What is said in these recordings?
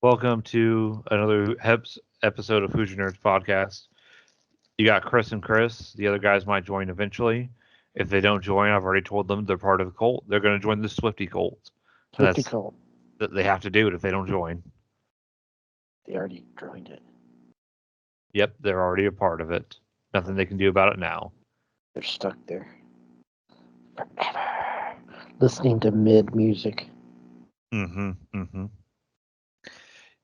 Welcome to another episode of Who's Your Nerds podcast. You got Chris and Chris. The other guys might join eventually. If they don't join, I've already told them they're part of the cult. They're going to join the Swifty cult. And Swifty cult. they have to do it if they don't join. They already joined it. Yep, they're already a part of it. Nothing they can do about it now. They're stuck there forever, listening to mid music.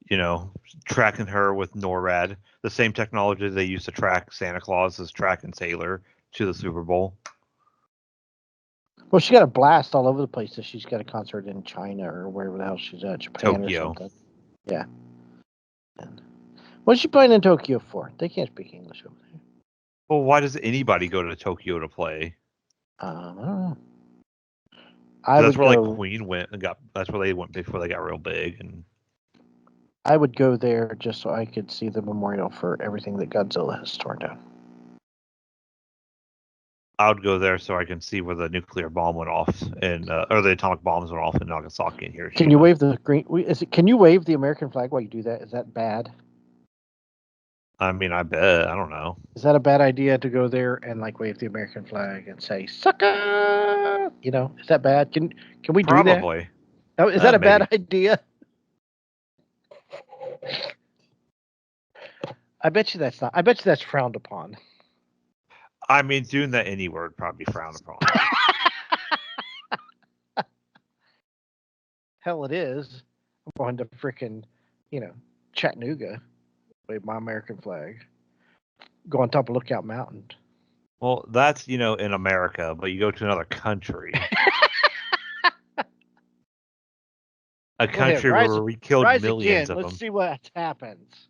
You know, tracking her with NORAD, the same technology they used to track Santa Claus is tracking Taylor to the Super Bowl. Well, she got a blast all over the place. So she's got a concert in China or wherever the hell she's at, Japan Tokyo. or something. Yeah. And what's she playing in Tokyo for? They can't speak English over there. Well, why does anybody go to Tokyo to play? I don't know. That's where like Queen went and got. That's where they went before they got real big. And I would go there just so I could see the memorial for everything that Godzilla has torn down. I would go there so I can see where the nuclear bomb went off and or the atomic bombs went off in Nagasaki and Hiroshima. Can you wave the green? Can you wave the American flag while you do that? Is that bad? I mean, I bet. I don't know. Is that a bad idea to go there and like wave the American flag and say "sucker"? You know, is that bad? Can we do that? Probably. Oh, is that a bad idea? I bet you that's not. I bet you that's frowned upon. I mean, doing that anywhere would probably be frowned upon. Hell, it is. I'm going to frickin', Chattanooga, wave my American flag. Go on top of Lookout Mountain. Well, that's, in America, but you go to another country. A country where we killed millions of them. Let's see what happens.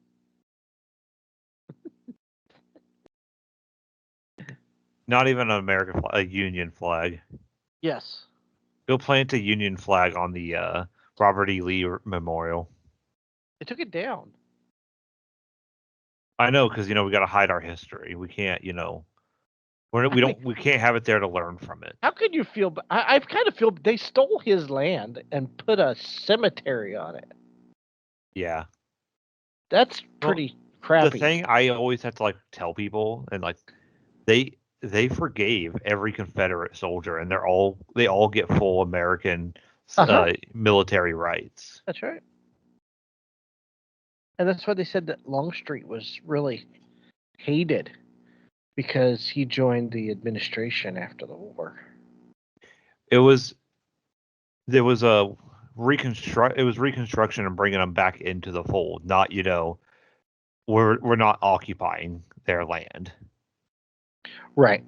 Not even an American flag, a Union flag. Yes. Go plant a Union flag on the Robert E. Lee Memorial. They took it down. I know, because we got to hide our history. We can't, we can't have it there to learn from it. How could you feel? I kind of feel they stole his land and put a cemetery on it. Yeah, that's pretty crappy. The thing I always have to tell people, and they forgave every Confederate soldier, and they all get full American military rights. That's right. And that's why they said that Longstreet was really hated because he joined the administration after the war. There was a reconstruction and bringing them back into the fold, not we're not occupying their land. Right.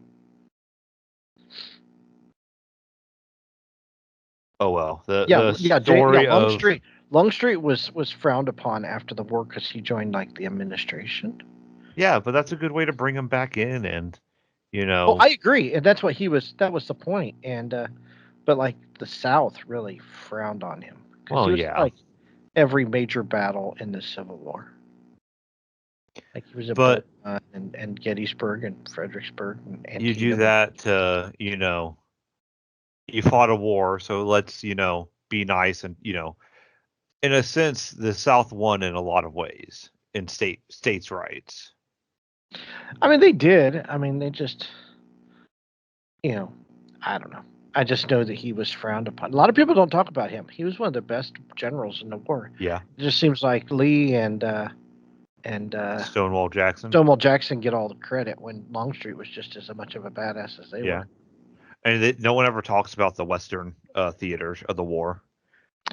Oh well. The story of Longstreet was frowned upon after the war because he joined the administration. Yeah, but that's a good way to bring him back in, and Well, I agree, and that's what that was the point, and but the South really frowned on him. Oh yeah. Every major battle in the Civil War. He was at and Gettysburg and Fredericksburg and Antietam. You do that to you fought a war, so let's be nice, and in a sense the South won in a lot of ways in states' rights. I mean, they did. I mean, they just I don't know. I just know that he was frowned upon. A lot of people don't talk about him. He was one of the best generals in the war. Yeah. It just seems like Lee and Stonewall Jackson. Stonewall Jackson get all the credit when Longstreet was just as much of a badass as they were. And no one ever talks about the Western theaters of the war,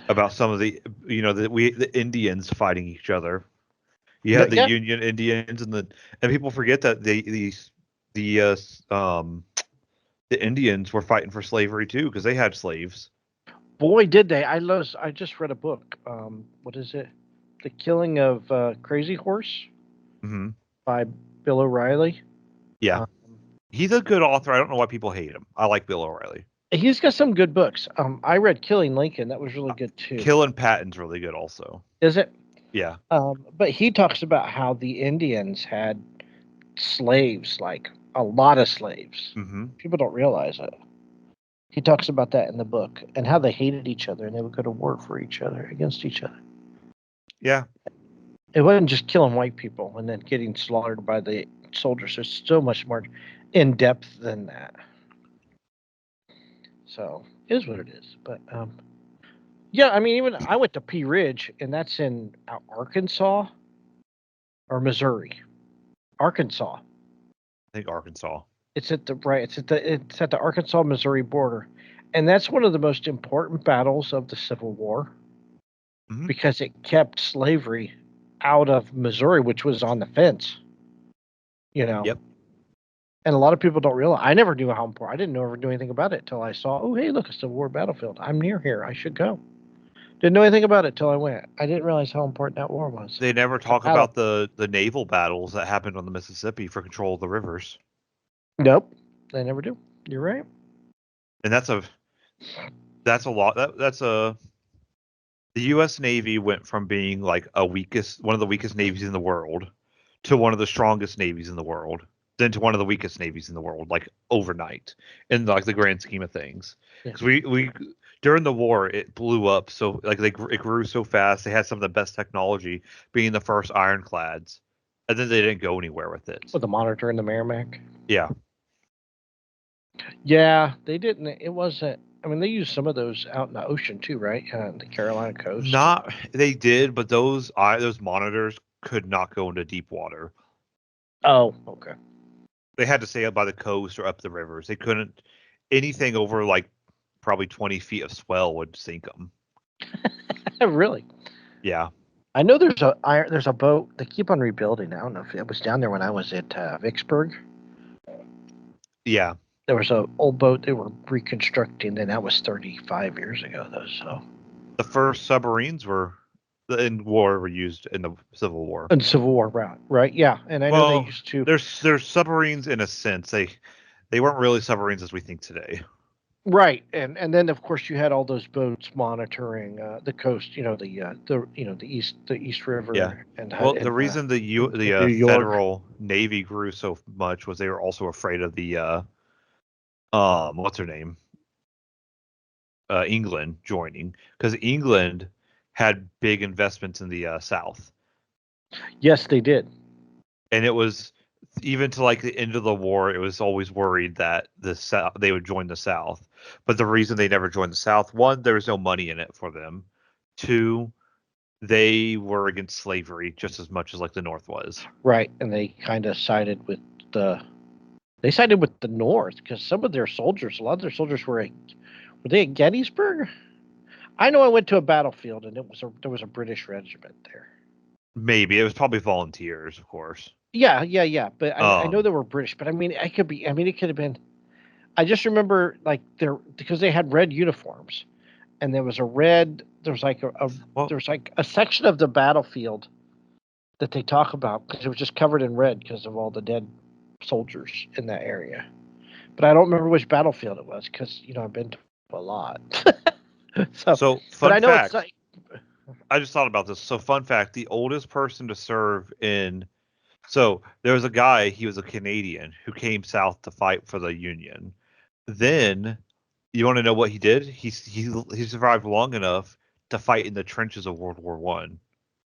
about some of the the Indians fighting each other. You had the Union Indians and people forget that the Indians were fighting for slavery too because they had slaves. Boy, did they! I just read a book. What is it? The Killing of Crazy Horse by Bill O'Reilly. Yeah, he's a good author. I don't know why people hate him. I like Bill O'Reilly. He's got some good books. I read Killing Lincoln. That was really good too. Killing Patton's really good also. Is it? Yeah. But he talks about how the Indians had slaves, a lot of slaves. Mm-hmm. People don't realize it. He talks about that in the book and how they hated each other and they would go to war for each other, against each other. Yeah. It wasn't just killing white people and then getting slaughtered by the soldiers. There's so much more in depth than that. So it is what it is. But yeah, I mean, even I went to Pea Ridge, and that's in Arkansas or Missouri. Arkansas. I think Arkansas. It's at the right. It's at the Arkansas-Missouri border, and that's one of the most important battles of the Civil War because it kept slavery out of Missouri, which was on the fence. Yep. And a lot of people don't realize. I never knew how important. I didn't ever do anything about it until I saw. Oh, hey, look, a Civil War battlefield. I'm near here. I should go. Didn't know anything about it till I went. I didn't realize how important that war was. They never talk about the naval battles that happened on the Mississippi for control of the rivers. Nope, they never do. You're right. And that's a lot. The U.S. Navy went from being like one of the weakest navies in the world to one of the strongest navies in the world, then to one of the weakest navies in the world, like overnight, in like the grand scheme of things. Because we during the war it blew up, so like it grew so fast. They had some of the best technology, being the first ironclads, and then they didn't go anywhere with it. With the Monitor and the Merrimack. Yeah. Yeah, they didn't. It wasn't. I mean, they used some of those out in the ocean too, right? The Carolina coast. They did, but those monitors could not go into deep water. Oh, okay. They had to stay up by the coast or up the rivers. They couldn't. Anything over like probably 20 feet of swell would sink them. Really? Yeah. I know there's a boat they keep on rebuilding. I don't know if it was down there when I was at Vicksburg. Yeah. There was an old boat they were reconstructing, and that was 35 years ago, though. So the first submarines in war were used in the Civil War. In Civil War, right? Yeah, and I know they used to. There's submarines in a sense. They weren't really submarines as we think today. Right, and then of course you had all those boats monitoring the coast. The East River. Yeah. The reason the Federal Navy grew so much was they were also afraid of the what's her name? England joining, because England had big investments in the South. Yes, they did. And it was even to like the end of the war, it was always worried that they would join the South. But the reason they never joined the South, one, there was no money in it for them. Two, they were against slavery just as much as like the North was. Right, and they kind of sided with the North because some of their soldiers, a lot of their soldiers were they at Gettysburg? I know I went to a battlefield and there was a British regiment there. Maybe it was probably volunteers, of course. Yeah. But I know they were British. But I mean, it could have been. I just remember because they had red uniforms, and there was a section of the battlefield that they talk about because it was just covered in red because of all the dead soldiers in that area. But I don't remember which battlefield it was because I've been to a lot. So fun fact. I just thought about this. So fun fact, the oldest person to serve so there was a guy, he was a Canadian who came south to fight for the Union. Then you want to know what he did? He survived long enough to fight in the trenches of World War One.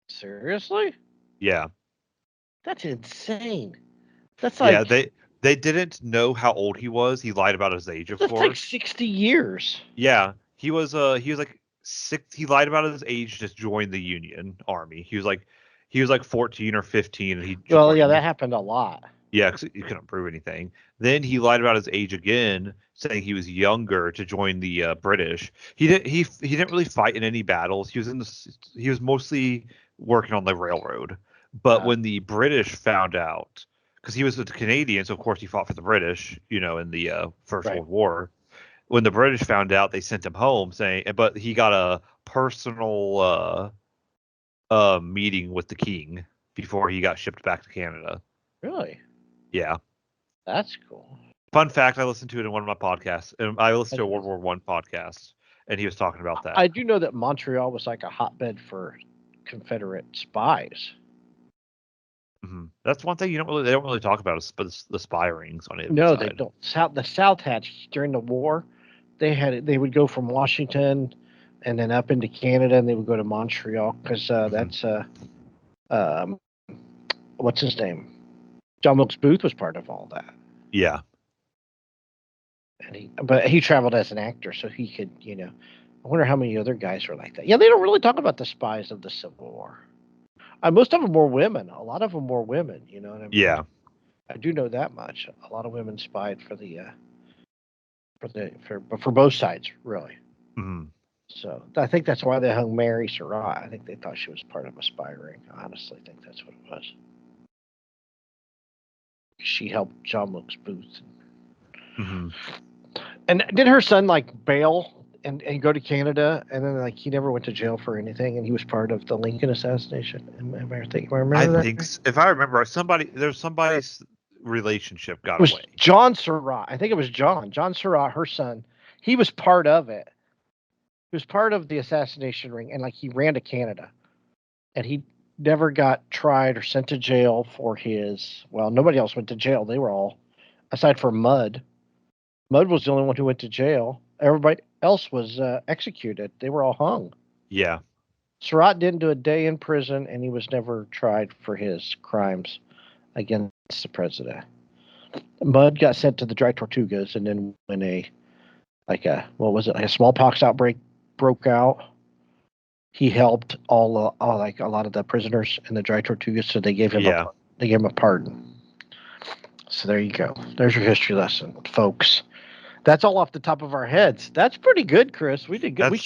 Seriously? Yeah. That's insane. That's like they didn't know how old he was. He lied about his age, of course. That's like 60 years. Yeah. He was like 6. He lied about his age to join the Union Army. He was like 14 or 15, and that happened a lot. Yeah, because he couldn't prove anything. Then he lied about his age again, saying he was younger to join the British. He didn't really fight in any battles. He was mostly working on the railroad. But when the British found out, because he was a Canadian, so of course he fought for the British, in the First World War. When the British found out, they sent him home, but he got a personal meeting with the king before he got shipped back to Canada. Really? Yeah. That's cool. Fun fact, I listened to it in one of my podcasts. I listened to a World War I podcast, and he was talking about that. I do know that Montreal was like a hotbed for Confederate spies. Mm-hmm. That's one thing they don't really talk about is the spy rings on it. No, they don't. The South had during the war, they would go from Washington and then up into Canada, and they would go to Montreal because that's um, what's his name? John Wilkes Booth was part of all that. Yeah. And he traveled as an actor, so he could, I wonder how many other guys were like that. Yeah, they don't really talk about the spies of the Civil War. Most of them were women. A lot of them were women. You know what I mean? Yeah. I do know that much. A lot of women spied for both sides, really. Mm-hmm. So I think that's why they hung Mary Surratt. I think they thought she was part of a spy ring. I honestly think that's what it was. She helped John Wilkes Booth. Mm-hmm. And did her son bail and go to Canada, and then he never went to jail for anything, and he was part of the Lincoln assassination? I think if I remember, somebody's relationship got away. It was John Surratt. I think it was John Surratt, her son. He was part of it. He was part of the assassination ring, and he ran to Canada, and he never got tried or sent to jail for his. Well, nobody else went to jail. They were all, aside from Mudd. Mudd was the only one who went to jail. Everybody else was executed. They were all hung. Yeah. Surratt didn't do a day in prison, and he was never tried for his crimes against the president. Mudd got sent to the Dry Tortugas, and then when a smallpox outbreak broke out, he helped a lot of the prisoners in the Dry Tortugas, so they gave him a pardon. So there you go. There's your history lesson, folks. That's all off the top of our heads. That's pretty good, Chris. We did good.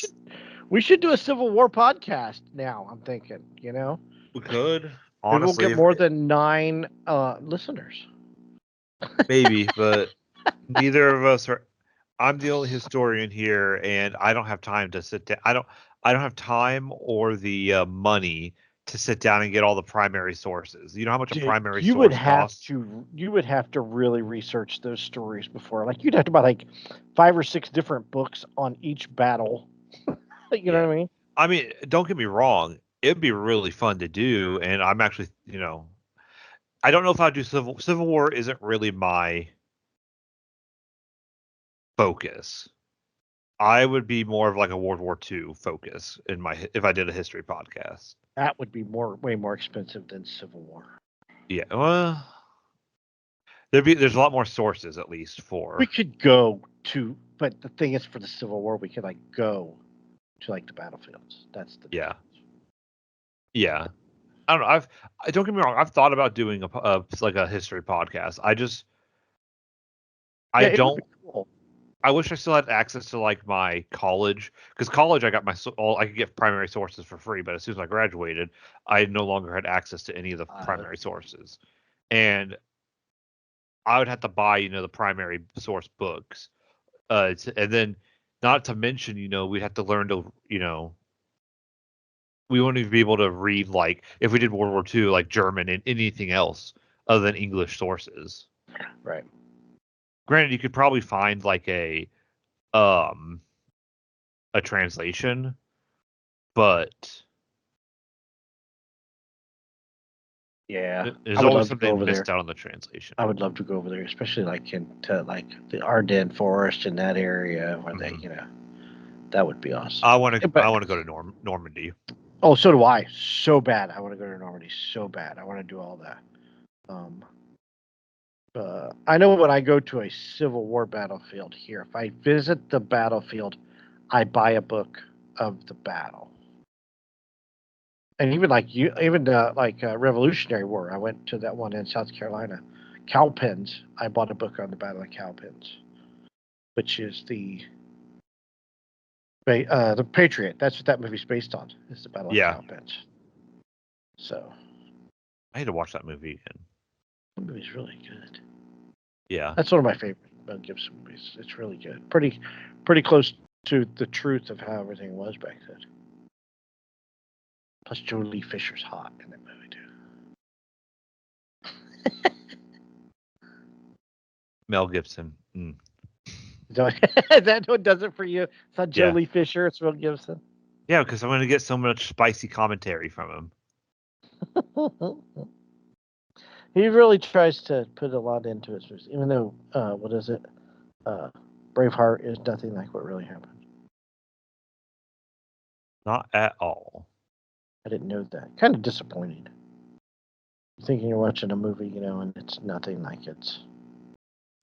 We should do a Civil War podcast now, I'm thinking, We could. Honestly, we'll get more than 9 listeners. Maybe, but neither of us are. I'm the only historian here, and I don't have time to sit down. I don't have time or the money to sit down and get all the primary sources. You know how much a primary source costs? You would have to really research those stories before. You'd have to buy 5 or 6 different books on each battle. You know what I mean? I mean, don't get me wrong. It'd be really fun to do, and I'm actually, I don't know if I'd do Civil War. Isn't really my focus. I would be more of a World War II focus if I did a history podcast. That would be way more expensive than Civil War. Yeah, well, there's a lot more sources at least for. We could go to, but the thing is, for the Civil War, we could go to the battlefields. That's the difference. Yeah. I don't know. Don't get me wrong. I've thought about doing a history podcast. I don't. Cool. I wish I still had access to my college, because college I got I could get primary sources for free, but as soon as I graduated, I no longer had access to any of the primary sources, and I would have to buy the primary source books, and then not to mention we'd have to learn to we wouldn't even be able to read if we did World War II German and anything else other than English sources. Right. Granted, you could probably find a translation, but yeah, there's always something missed out on the translation. I would love to go over there, especially into the Ardennes forest in that area where they, that would be awesome. I want to go to Normandy. Oh, so do I. So bad. I want to go to Normandy. So bad. I want to do all that. I know when I go to a Civil War battlefield here, if I visit the battlefield, I buy a book of the battle. And even Revolutionary War, I went to that one in South Carolina. Cowpens, I bought a book on the Battle of Cowpens, which is the Patriot. That's what that movie's based on. Is the Battle of Cowpens. So I had to watch that movie again. The movie's really good. Yeah, that's one of my favorite Mel Gibson movies. It's really good. Pretty close to the truth of how everything was back then. Plus, Jolie Fisher's hot in that movie too. Mel Gibson. Mm. That what does it for you? It's not Jolie Fisher. It's Mel Gibson. Yeah, because I'm going to get so much spicy commentary from him. He really tries to put a lot into it, even though what is it? Braveheart is nothing like what really happened. Not at all. I didn't know that. Kind of disappointing. Thinking you're watching a movie, and it's nothing like it's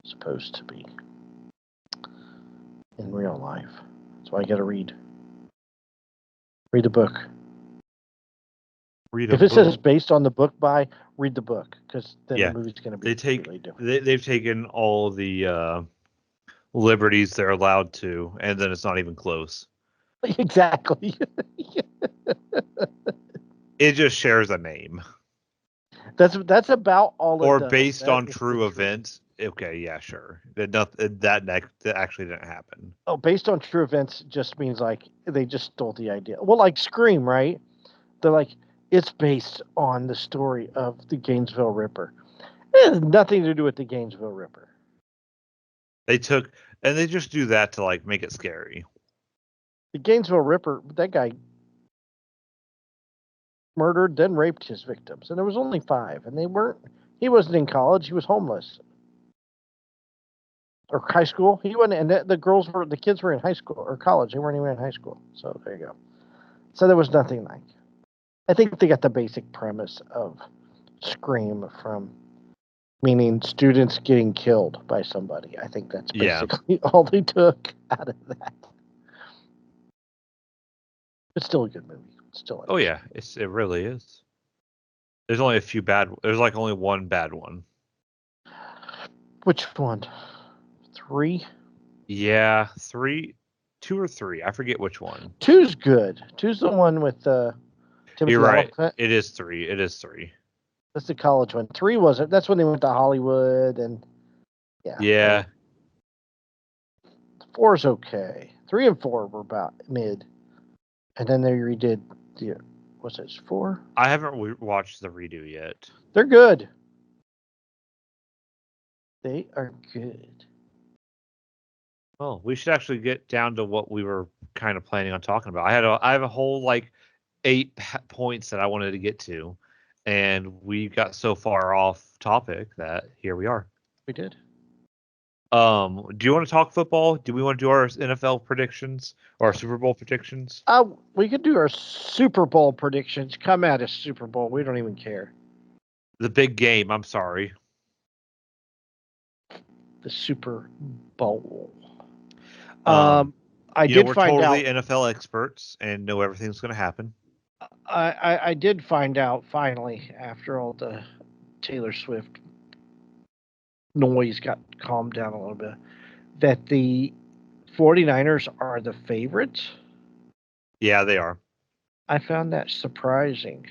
supposed to be in real life. That's why I got to read. Read the book. If it says based on the book by, read the book, because then the movie's going to be completely different. They've taken all the liberties they're allowed to, and then it's not even close. Exactly. It just shares a name. That's about all. Or based on true events. Okay, yeah, sure. That actually didn't happen. Oh, based on true events just means like they just stole the idea. Well, like Scream, right? They're like, it's based on the story of the Gainesville Ripper. It has nothing to do with the Gainesville Ripper. They just do that to like make it scary. The Gainesville Ripper, that guy murdered, then raped his victims, and there was only 5, and he wasn't in college, he was homeless. Or high school. He wasn't, and the kids were in high school or college. They weren't even in high school. So there you go. So there was nothing like. I think they got the basic premise of Scream from, meaning students getting killed by somebody. I think that's basically all they took out of that. It's still a good movie. It's still. Oh yeah, it really is. There's only a few bad. There's like only one bad one. Which one? 3? Yeah, 2 or 3. I forget which one. 2's good. 2's the one with Timothy You're right. Olyphant. It is 3. It is 3. That's the college one. 3 wasn't. That's when they went to Hollywood and. Yeah. 4's okay. 3 and 4 were about mid, and then they redid. What's it? 4? I haven't watched the redo yet. They're good. They are good. Well, we should actually get down to what we were kind of planning on talking about. I have a whole like 8 points that I wanted to get to, and we got so far off topic that here we are. We did. Do you want to talk football? Do we want to do our NFL predictions or our Super Bowl predictions? We could do our Super Bowl predictions. Come at us, Super Bowl. We don't even care. The big game. I'm sorry. The Super Bowl. I did find out. We're totally NFL experts and know everything's going to happen. I did find out finally after all the Taylor Swift noise got calmed down a little bit that the 49ers are the favorites. Yeah, they are. I found that surprising.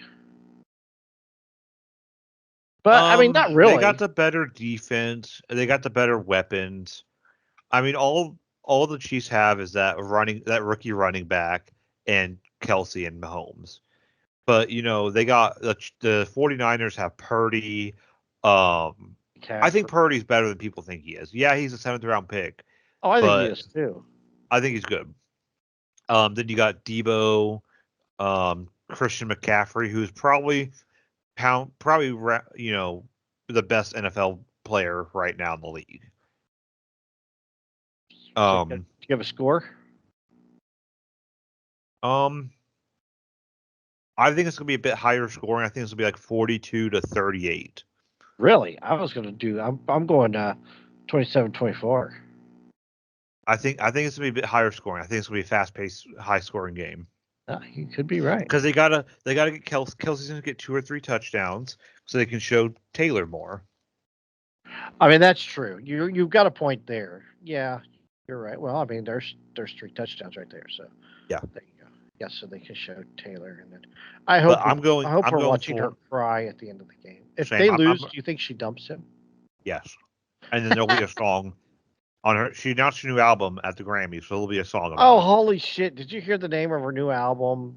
But I mean, not really. They got the better defense. They got the better weapons. I mean, all the Chiefs have is that rookie running back and Kelsey and Mahomes. But they got the 49ers have Purdy. I think Purdy's better than people think he is. Yeah, he's a 7th round pick. Oh, I think he is too. I think he's good. Then you got Debo, Christian McCaffrey, who's probably the best NFL player right now in the league. Do you have a score? I think it's gonna be a bit higher scoring. I think it's gonna be like 42-38. Really? I was gonna do. I'm going 27-24. I think it's gonna be a bit higher scoring. I think it's gonna be a fast-paced, high-scoring game. You could be right. Because they gotta get Kelsey's gonna get 2 or 3 touchdowns so they can show Taylor more. I mean, that's true. You've got a point there. Yeah, you're right. Well, I mean, there's 3 touchdowns right there. So yeah, there you go. Yeah, so they can show Taylor, and then I hope we're watching her cry at the end of the game. If they lose, do you think she dumps him? Yes, and then there'll be a song on her. She announced a new album at the Grammys, so there'll be a song about it. Holy shit! Did you hear the name of her new album?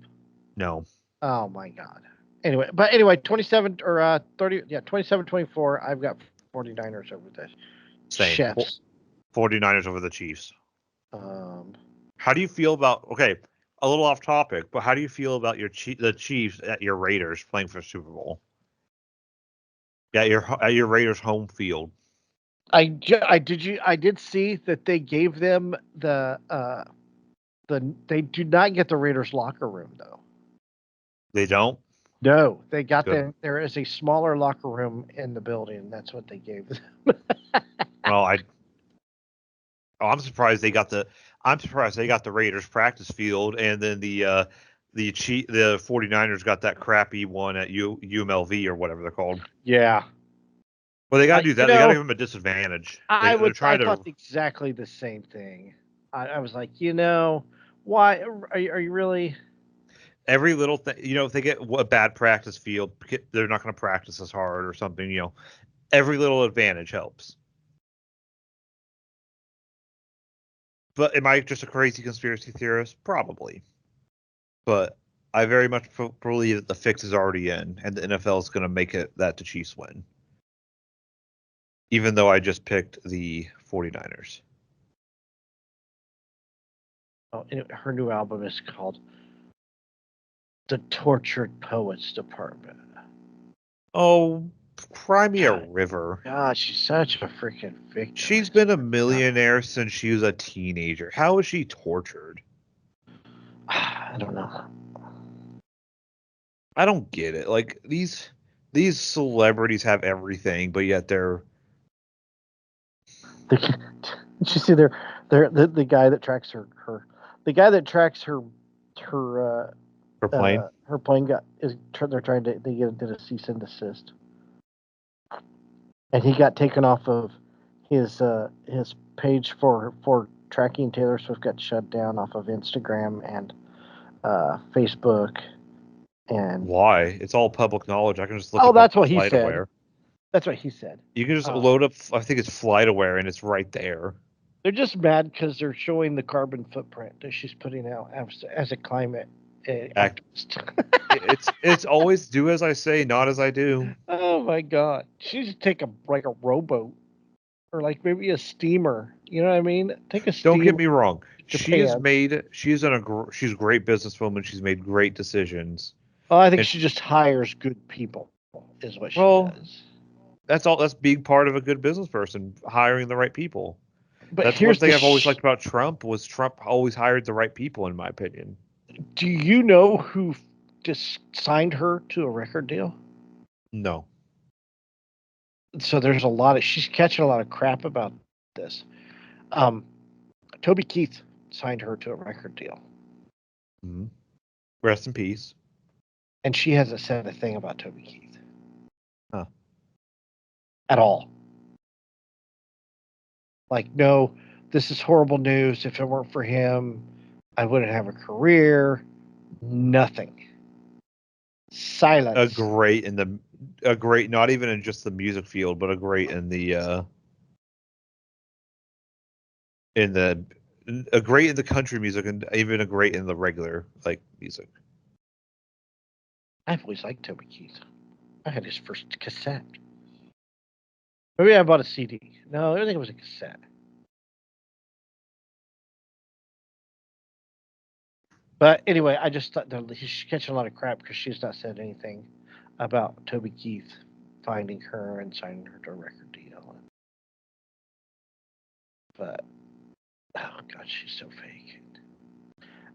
No. Oh my god. Anyway, 27 or 30. Yeah, 27-24. I've got 49ers over the Chiefs. 49ers over the Chiefs. How do you feel about? Okay, a little off topic, but how do you feel about the Chiefs at your Raiders playing for Super Bowl? Yeah, at your Raiders home field. I did see that they gave them the They do not get the Raiders locker room though. They don't. No, they got there is a smaller locker room in the building. That's what they gave them. Well, I'm surprised they got the. I'm surprised they got the Raiders practice field, and then the 49ers got that crappy one at UMLV or whatever they're called. Yeah. Well, they got to do that. They got to give them a disadvantage. I thought exactly the same thing. I was like, why are you really? Every little thing, if they get a bad practice field, they're not going to practice as hard or something. Every little advantage helps. But am I just a crazy conspiracy theorist? Probably. But I very much believe that the fix is already in, and the NFL is going to make it that the Chiefs win. Even though I just picked the 49ers. Oh, her new album is called The Tortured Poets Department. Oh, cry me a river. God, she's such a freaking victim. She's been a millionaire since she was a teenager. How is she tortured? I don't know. I don't get it. Like these celebrities have everything, but yet they're. Did you see the guy that tracks her the guy that tracks her plane? Her plane they're trying to did a cease and desist, and he got taken off of his page for tracking Taylor Swift got shut down off of Instagram and Facebook. And why? It's all public knowledge. I can just look. Oh, that's what he said. That's what he said. You can just load up. I think it's FlightAware, and it's right there. They're just mad because they're showing the carbon footprint that she's putting out as a climate activist. it's always do as I say, not as I do. Oh my God! She should take a rowboat or like maybe a steamer. You know what I mean? Take a steamer. Don't get me wrong. She's a great businesswoman. She's made great decisions. Well, I think she just hires good people. Is what she does. That's big part of a good business person, hiring the right people. But that's one thing I've always liked about Trump was Trump always hired the right people, in my opinion. Do you know who just signed her to a record deal? No. So there's she's catching a lot of crap about this. Toby Keith signed her to a record deal. Mm-hmm. Rest in peace. And she hasn't said a thing about Toby Keith. Huh. At all. Like, no, this is horrible news. If it weren't for him, I wouldn't have a career. Nothing. Silence. A great, not even in just the music field, but a great in the country music, and even a great in the regular music. I've always liked Toby Keith. I had his first cassette. Maybe I bought a CD. No, I think it was a cassette. But anyway, I just thought that she's catching a lot of crap because she's not said anything about Toby Keith finding her and signing her to a record deal. But, oh God, she's so fake.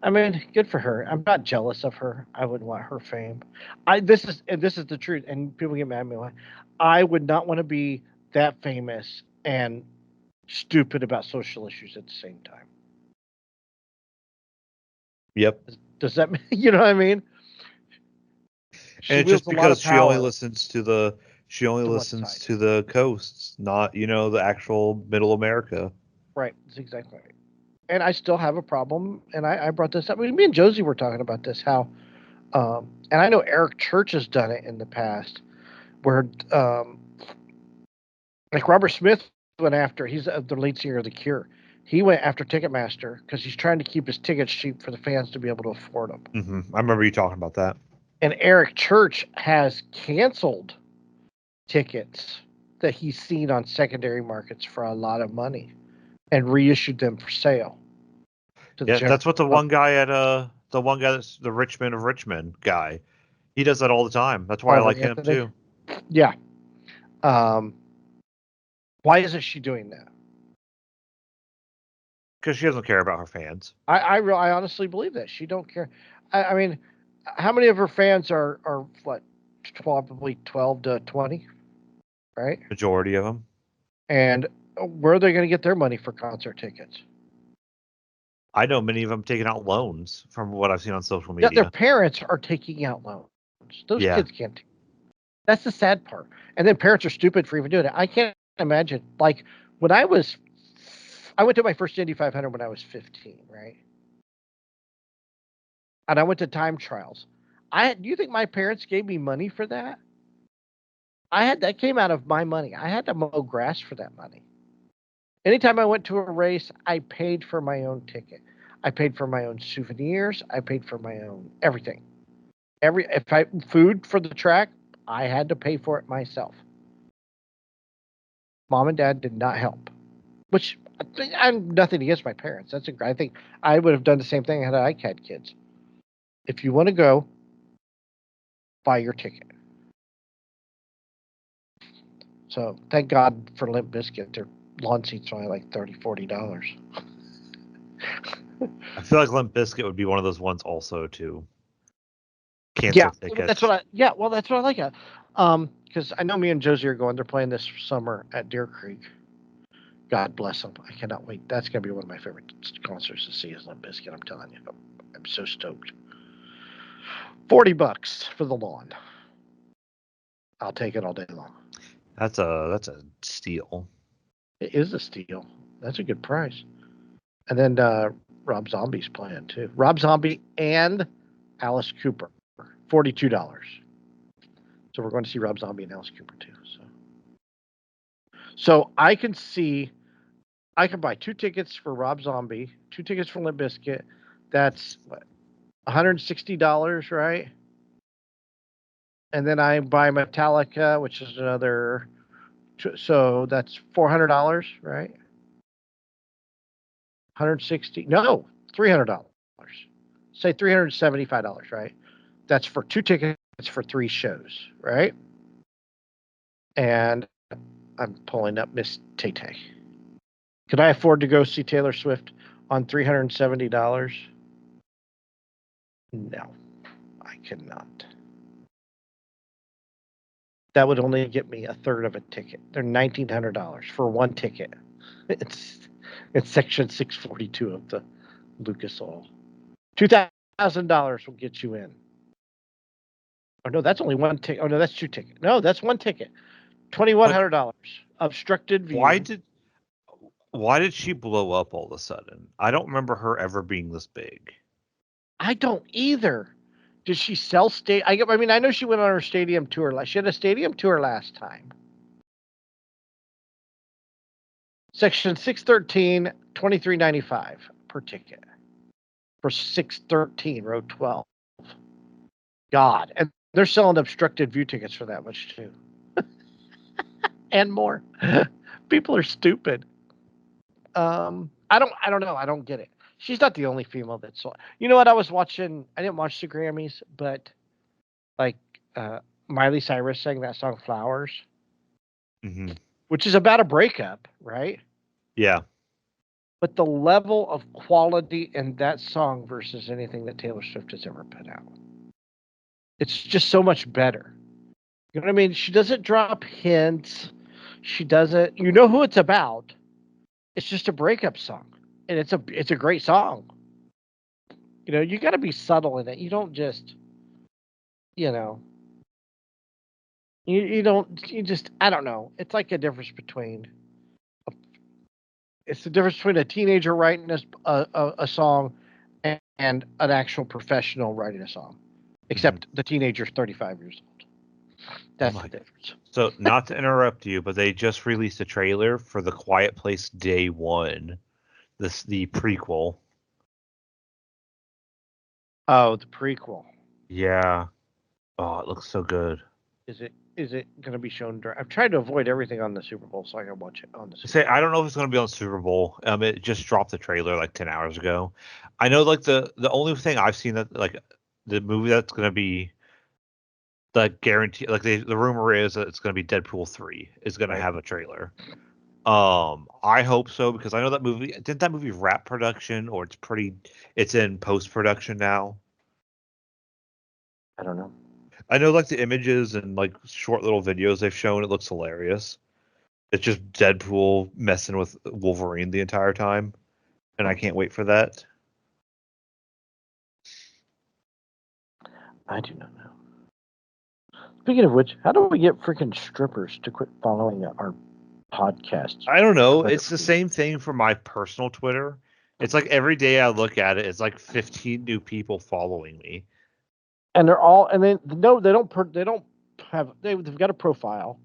I mean, good for her. I'm not jealous of her. I wouldn't want her fame. This is the truth, and people get mad at me. I would not want to be that famous and stupid about social issues at the same time. Yep. Does that mean, you know what I mean? And it's just because she only listens to the coasts, not the actual middle America. Right. That's exactly right. And I still have a problem, and I brought this up. Me and Josie were talking about this, how, and I know Eric Church has done it in the past, where, like Robert Smith went after, he's the lead singer of The Cure. He went after Ticketmaster because he's trying to keep his tickets cheap for the fans to be able to afford them. Mm-hmm. I remember you talking about that. And Eric Church has canceled tickets that he's seen on secondary markets for a lot of money and reissued them for sale. That's what the one guy that's the Richmond of Richmond guy. He does that all the time. That's why I like him too. Yeah. Why isn't she doing that? Because she doesn't care about her fans. I honestly believe that she don't care. I mean, how many of her fans are what, probably 12 to 20, right? Majority of them. And where are they going to get their money for concert tickets? I know many of them taking out loans from what I've seen on social media. Yeah, their parents are taking out loans. Those kids can't. That's the sad part. And then parents are stupid for even doing it. I can't imagine. Like when I went to my first Indy 500 when I was 15, right? And I went to time trials. Do you think my parents gave me money for that? That came out of my money. I had to mow grass for that money. Anytime I went to a race, I paid for my own ticket. I paid for my own souvenirs. I paid for my own everything. Food for the track, I had to pay for it myself. Mom and Dad did not help, which I'm nothing against my parents. I think I would have done the same thing had I had kids. If you want to go, buy your ticket. So thank God for Limp Bizkit. Their lawn seats are only like $30-$40. I feel like Limp Bizkit would be one of those ones also to cancel tickets. That's what I like. Because I know me and Josie are going. They're playing this summer at Deer Creek. God bless them. I cannot wait. That's going to be one of my favorite concerts to see is Limp Bizkit. I'm telling you. I'm so stoked. $40 for the lawn. I'll take it all day long. That's a steal. It is a steal. That's a good price. And then Rob Zombie's playing too. Rob Zombie and Alice Cooper. $42. So we're going to see Rob Zombie and Alice Cooper too. So I can buy 2 tickets for Rob Zombie, 2 tickets for Limp Bizkit. That's what, $160, right? And then I buy Metallica, which is another, so that's $400, right? 160? No, $300. Say $375, right? That's for 2 tickets for 3 shows, right? And I'm pulling up Miss Tay-Tay. Could I afford to go see Taylor Swift on $370? No, I cannot. That would only get me a third of a ticket. They're $1,900 for one ticket. It's section 642 of the Lucas Oil. $2,000 will get you in. Oh no, that's only one ticket. Oh no, that's 2 tickets. No, that's one ticket. $2,100. Obstructed view. Why did she blow up all of a sudden? I don't remember her ever being this big. I don't either. Did she sell I mean, I know she went on her stadium tour. She had a stadium tour last time. Section 613, $23.95 per ticket. For 613, row 12. God. And they're selling obstructed view tickets for that much too. And more. People are stupid. I don't know. I don't get it. She's not the only female that saw. You know what? I didn't watch the Grammys, but like Miley Cyrus sang that song "Flowers," which is about a breakup, right? Yeah. But the level of quality in that song versus anything that Taylor Swift has ever put out, it's just so much better. You know what I mean? She doesn't drop hints. She doesn't. You know who it's about. It's just a breakup song. And it's a great song. You know, you got to be subtle in it. You don't just, you know, you just, I don't know. It's like a difference between, it's the difference between a teenager writing a song and an actual professional writing a song. Except the teenager's 35 years old. That's the difference. So, not to interrupt you, but they just released a trailer for The Quiet Place Day 1. The prequel. Oh, the prequel. Yeah. Oh, it looks so good. Is it going to be shown during? I've tried to avoid everything on the Super Bowl so I can watch it on the Super Bowl. I don't know if it's going to be on Super Bowl. It just dropped the trailer like 10 hours ago. I know like the only thing I've seen that like the movie that's going to be the guarantee, like the rumor is that it's going to be Deadpool 3 is going to have a trailer. I hope so because I know that movie didn't that movie wrap production or it's in post production now. I don't know. I know like the images and like short little videos they've shown, it looks hilarious. It's just Deadpool messing with Wolverine the entire time, and I can't wait for that. I do not know. Speaking of which, how do we get freaking strippers to quit following our podcasts? I don't know. It's the same thing for my personal Twitter. It's like every day I look at it, it's like 15 new people following me. And they're all, and then no, they don't have, they've got a profile,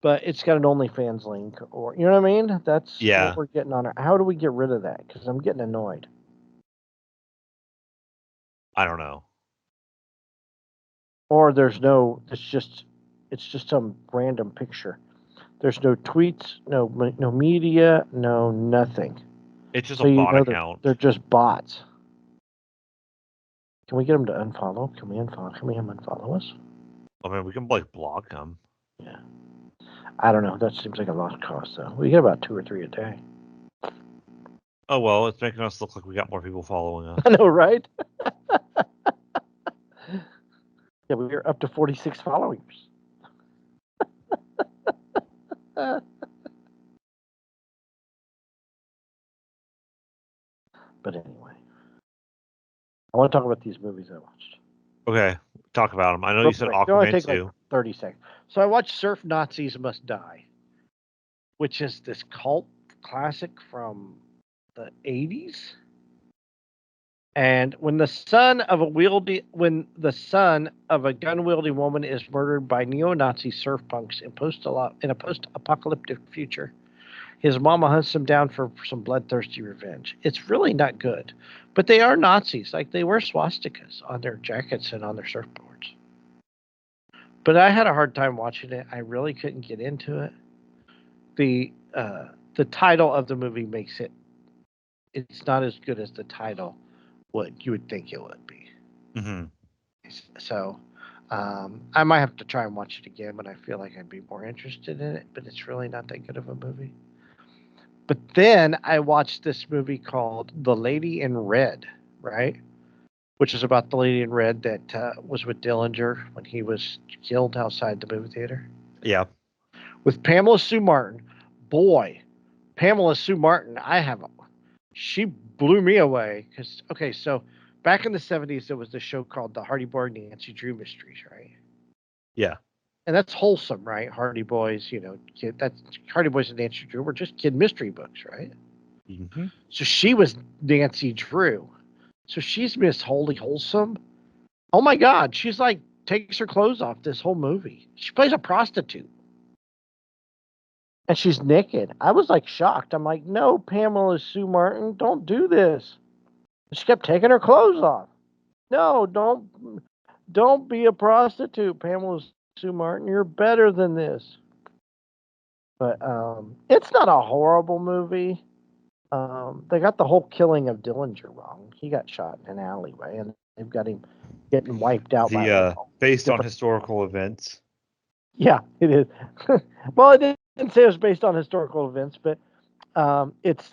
but it's got an OnlyFans link, or you know what I mean? That's what we're getting on it. How do we get rid of that? Because I'm getting annoyed. I don't know. Or there's no, it's just some random picture. There's no tweets, no media, no nothing. It's just a bot account. They're just bots. Can we get them to unfollow? Can we unfollow? Can we have them unfollow us? I mean, we can like block them. Yeah. I don't know. That seems like a lot of cost, though. We get about 2 or 3 a day. Oh, well, it's making us look like we got more people following us. I know, right? Yeah, we're up to 46 followers. But anyway, I want to talk about these movies I watched. Okay, talk about them. I know you said Aquaman too. Like 30 seconds. So I watched Surf Nazis Must Die, which is this cult classic from the 80s. And when the son of a gun-wielding woman is murdered by neo-Nazi surf punks in a post-apocalyptic future, his mama hunts him down for some bloodthirsty revenge. It's really not good, but they are Nazis. Like, they wear swastikas on their jackets and on their surfboards. But I had a hard time watching it. I really couldn't get into it. The title of the movie makes it's not as good as the title what you would think it would be. Mm-hmm. So I might have to try and watch it again, but I feel like I'd be more interested in it. But it's really not that good of a movie. But then I watched this movie called The Lady in Red, right? Which is about the lady in red that was with Dillinger when he was killed outside the movie theater. Yeah. With Pamela Sue Martin. Boy, Pamela Sue Martin, she blew me away. So back in the 70s, there was this show called The Hardy Boy Nancy Drew Mysteries, right? Yeah. And that's wholesome, right? Hardy Boys, that's Hardy Boys and Nancy Drew were just kid mystery books, right? Mm-hmm. So she was Nancy Drew. So she's Miss Holy Wholesome. Oh my God, she's like takes her clothes off this whole movie. She plays a prostitute. And she's naked. I was like shocked. I'm like, no, Pamela Sue Martin, don't do this. She kept taking her clothes off. No, don't be a prostitute, Pamela Sue Martin. You're better than this. But it's not a horrible movie. They got the whole killing of Dillinger wrong. He got shot in an alleyway, and they've got him getting wiped out by based on historical events. Yeah, it is. Well, it didn't say it was based on historical events, but it's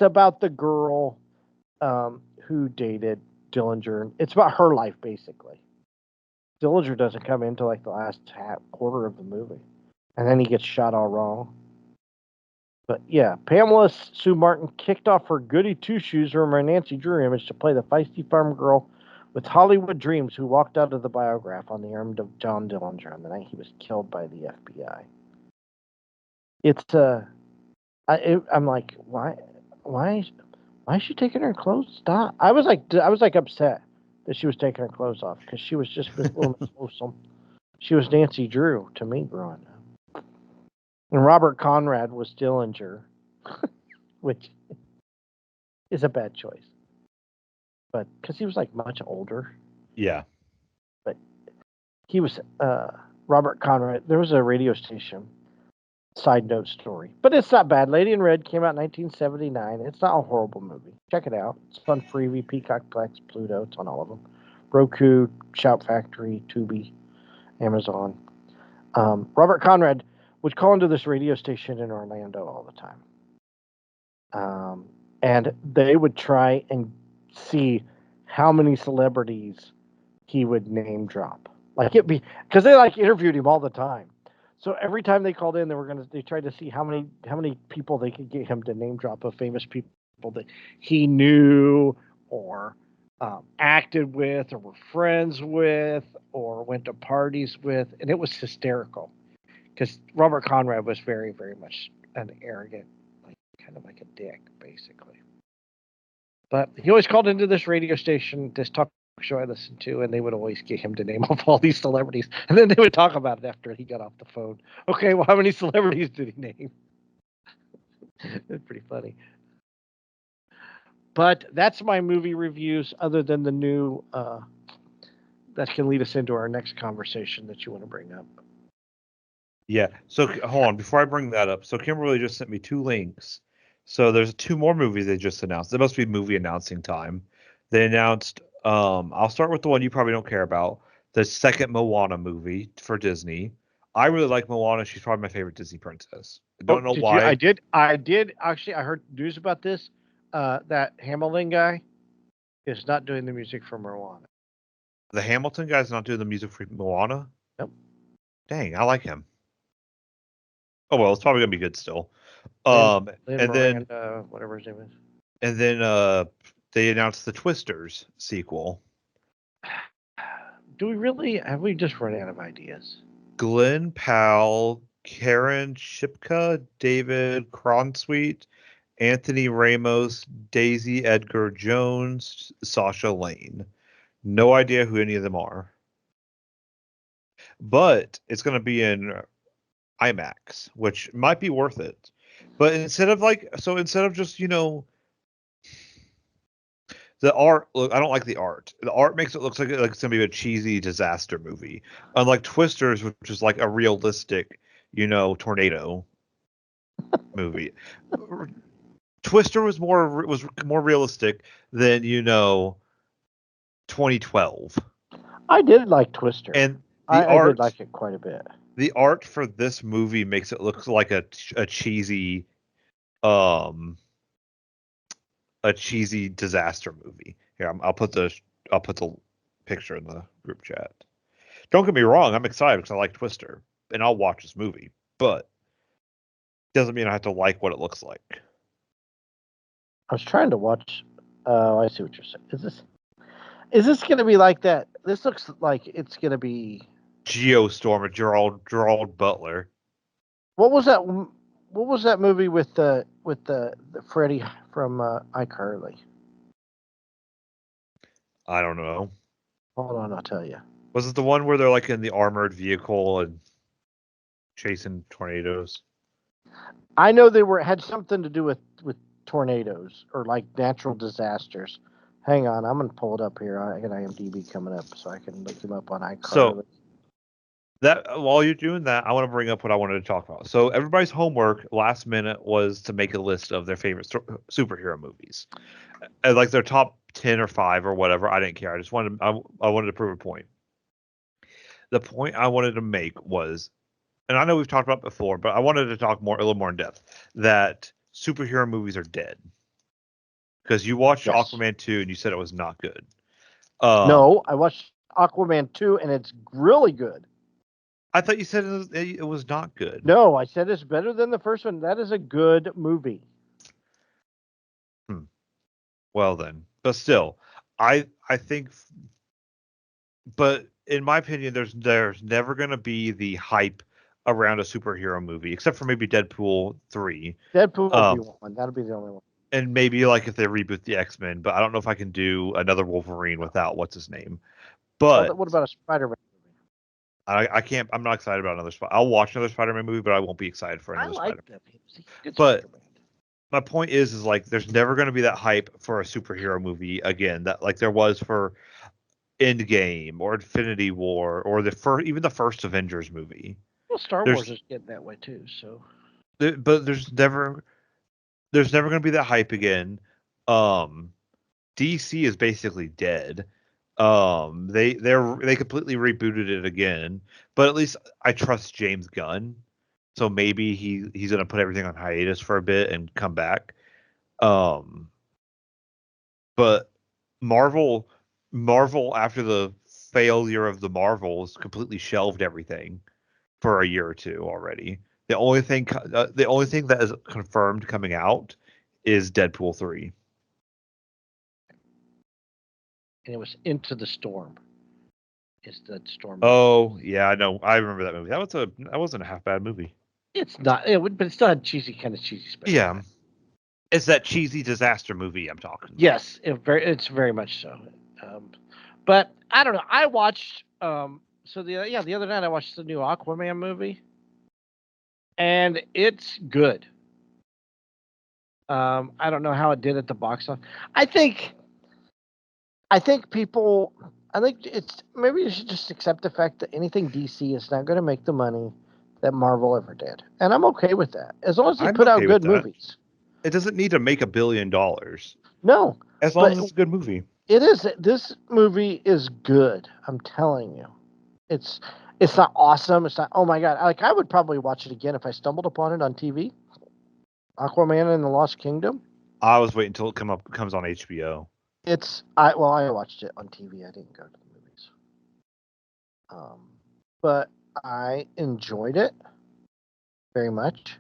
about the girl who dated Dillinger. It's about her life, basically. Dillinger doesn't come into like the last quarter of the movie, and then he gets shot all wrong. But yeah, Pamela Sue Martin kicked off her goody two-shoes from her Nancy Drew image to play the feisty farm girl with Hollywood dreams who walked out of the biograph on the arm of John Dillinger on the night he was killed by the FBI. It's I'm like, why is she taking her clothes? Stop! I was like upset that she was taking her clothes off because she was just wholesome. She was Nancy Drew to me growing up, and Robert Conrad was Dillinger, which is a bad choice, but because he was like much older. Yeah. But he was Robert Conrad. There was a radio station. Side note story, but it's not bad. Lady in Red came out in 1979. It's not a horrible movie. Check it out. It's on Freevee, Peacock, Plex, Pluto. It's on all of them. Roku, Shout Factory, Tubi, Amazon. Robert Conrad would call into this radio station in Orlando all the time. And they would try and see how many celebrities he would name drop. Like it be because they like interviewed him all the time. So every time they called in, they tried to see how many people they could get him to name drop of famous people that he knew or acted with or were friends with or went to parties with, and it was hysterical because Robert Conrad was very, very much an arrogant, like kind of like a dick, basically. But he always called into this radio station, this talk show I listened to, and they would always get him to name off all these celebrities, and then they would talk about it after he got off the phone. Okay, well, how many celebrities did he name? It's pretty funny. But that's my movie reviews, other than the new that can lead us into our next conversation that you want to bring up. Yeah. So hold on, before I bring that up. So Kimberly just sent me 2 links. So there's 2 more movies they just announced. It must be movie announcing time. They announced. I'll start with the one you probably don't care about. The second Moana movie for Disney. I really like Moana. She's probably my favorite Disney princess. I don't know why. I did actually. I heard news about this. That Hamilton guy is not doing the music for Moana. The Hamilton guy's not doing the music for Moana? Nope. Dang, I like him. Oh well, it's probably gonna be good still. Lin and Miranda, then whatever his name is. And then they announced the Twisters sequel. Do we really? Have we just run out of ideas? Glenn Powell, Karen Shipka, David Cronsweet, Anthony Ramos, Daisy Edgar Jones, Sasha Lane. No idea who any of them are. But it's going to be in IMAX, which might be worth it. But instead of just, the art, look, I don't like the art. The art makes it look like it's gonna be a cheesy disaster movie, unlike Twisters, which is like a realistic, tornado movie. Twister was more realistic than 2012. I did like Twister, and I did like it quite a bit. The art for this movie makes it look like a cheesy, a cheesy disaster movie. Here, I'll put the picture in the group chat. Don't get me wrong, I'm excited because I like Twister and I'll watch this movie, but doesn't mean I have to like what it looks like. I was trying to watch. Oh, I see what you're saying. Is this going to be like that? This looks like it's going to be Geostorm and Gerald Butler. What was that? What was that movie with the Freddie from iCarly? I don't know. Hold on, I'll tell you. Was it the one where they're like in the armored vehicle and chasing tornadoes? I know they had something to do with tornadoes or like natural disasters. Hang on, I'm gonna pull it up here. I got IMDb coming up, so I can look him up on iCarly. So that while you're doing that, I want to bring up what I wanted to talk about. So everybody's homework last minute was to make a list of their favorite superhero movies, like their top 10 or 5 or whatever. I didn't care. I just wanted I wanted to prove a point. The point I wanted to make was, and I know we've talked about it before, but I wanted to talk a little more in depth, that superhero movies are dead. Because you watched Aquaman 2 and you said it was not good. No, I watched Aquaman 2 and it's really good. I thought you said it was not good. No, I said it's better than the first one. That is a good movie. Well then, but still, I think, but in my opinion, there's never going to be the hype around a superhero movie, except for maybe Deadpool 3. Deadpool will be one. That'll be the only one. And maybe like if they reboot the X-Men, but I don't know if I can do another Wolverine without what's his name. But what about a Spider-Man movie? I can't. I'm not excited about another. I'll watch another Spider-Man movie, but I won't be excited for another Spider-Man. But Spider-Man. My point is like there's never going to be that hype for a superhero movie again that like there was for Endgame or Infinity War or even the first Avengers movie. Well, Star Wars is getting that way too. So, but there's never going to be that hype again. DC is basically dead. They completely rebooted it again, but at least I trust James Gunn. so maybe he's gonna put everything on hiatus for a bit and come back. But Marvel after the failure of the Marvels completely shelved everything for a year or two already. The only thing that is confirmed coming out is Deadpool 3. And it was Into the Storm. Is the storm? Oh yeah, I know. I remember that movie. That wasn't a half bad movie. It's not. But it still had cheesy space. Yeah, it's that cheesy disaster movie I'm talking. Yes, it's very much so. But I don't know. I watched. So the other night I watched the new Aquaman movie, and it's good. I don't know how it did at the box office. I think people. I think it's maybe you should just accept the fact that anything DC is not going to make the money that Marvel ever did, and I'm okay with that as long as they put out good movies. It doesn't need to make $1 billion. No, as long as it's a good movie. It is. This movie is good. I'm telling you, it's not awesome. It's not. Oh my god! Like I would probably watch it again if I stumbled upon it on TV. Aquaman and the Lost Kingdom. I was waiting until it comes on HBO. I watched it on TV. I didn't go to the movies. But I enjoyed it very much.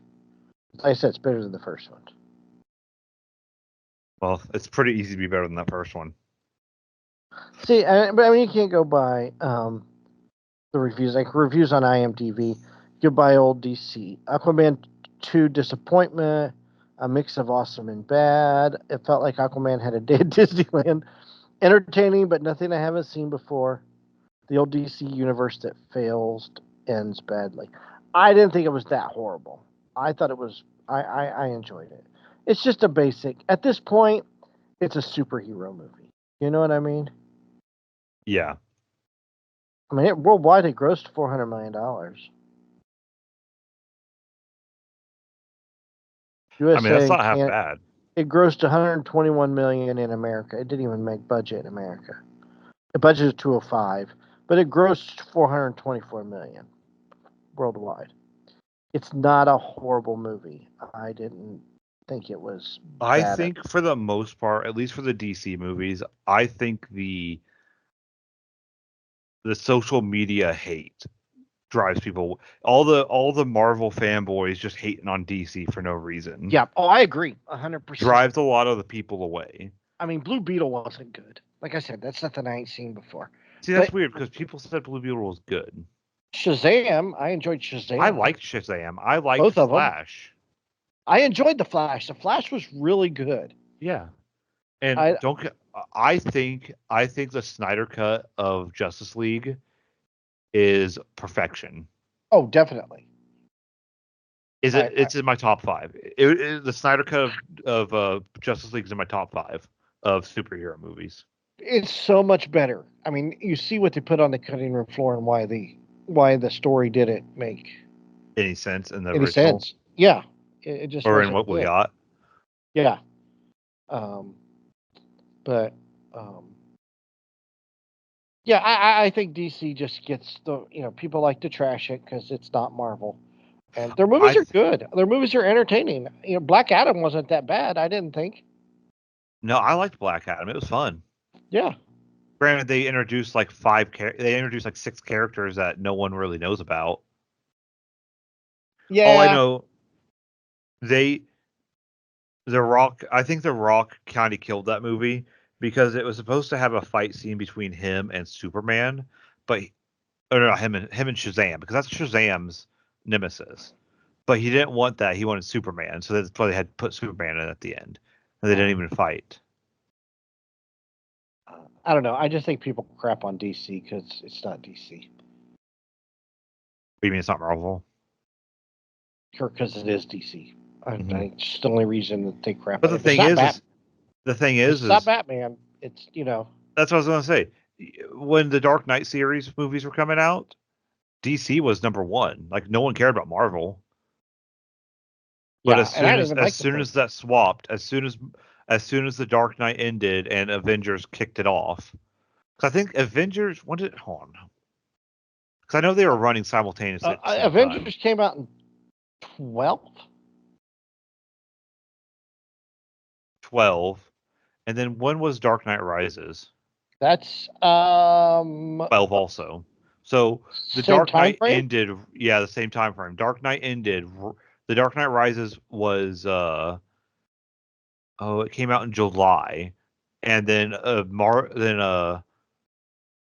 Like I said, it's better than the first one. Well, it's pretty easy to be better than that first one. See, but I mean, you can't go by the reviews. Like reviews on IMDb, you could buy old DC. Aquaman 2 disappointment, a mix of awesome and bad. It felt like Aquaman had a day at Disneyland. Entertaining, but nothing I haven't seen before. The old DC universe that fails ends badly. I didn't think it was that horrible. I thought it was. I enjoyed it. It's just a basic. At this point, it's a superhero movie. You know what I mean? Yeah. I mean, worldwide it grossed $400 million. USA, I mean, that's not half bad. It grossed $121 million in America. It didn't even make budget in America. The budget is 205, but it grossed $424 million worldwide. It's not a horrible movie. I didn't think it was bad. I think for the most part, at least for the DC movies, I think the social media hate drives people. All the Marvel fanboys just hating on DC for no reason. Yeah. Oh, I agree. 100%. Drives a lot of the people away. I mean, Blue Beetle wasn't good. Like I said, that's something I ain't seen before. See, that's weird because people said Blue Beetle was good. Shazam, I enjoyed Shazam. I liked Shazam. I liked both of Flash. I enjoyed the Flash. The Flash was really good. Yeah, and I think the Snyder cut of Justice League is perfection. Oh, definitely. It's in my top 5. The Snyder cut of Justice League is in my top 5 of superhero movies. It's so much better. I mean, you see what they put on the cutting room floor and why the story didn't make any sense in the original. Sense. Yeah, it just or in what we got. Yeah, yeah, I think DC just gets people like to trash it because it's not Marvel, and their movies are good. Their movies are entertaining. Black Adam wasn't that bad. I didn't think. No, I liked Black Adam. It was fun. Yeah. Granted, they introduced like 6 characters that no one really knows about. Yeah. All I know, The Rock. I think The Rock kind of killed that movie because it was supposed to have a fight scene between him and Superman, but him and Shazam, because that's Shazam's nemesis. But he didn't want that. He wanted Superman, so that's why they had to put Superman in at the end, and they didn't even fight. I don't know. I just think people crap on DC because it's not DC. You mean it's not Marvel? Sure, because it is DC. It's the only reason that they crap. But the thing is, it's not Batman. It's That's what I was going to say. When the Dark Knight series movies were coming out, DC was number 1. Like no one cared about Marvel. But as soon as that swapped, as soon as the Dark Knight ended and Avengers kicked it off, because I think Avengers hold on, because I know they were running simultaneously. Avengers came out in 12. 12. And then when was Dark Knight Rises? That's 12 also. So the same Dark time Knight frame. ended, yeah, the same time frame. Dark Knight ended. The Dark Knight Rises was it came out in July, and then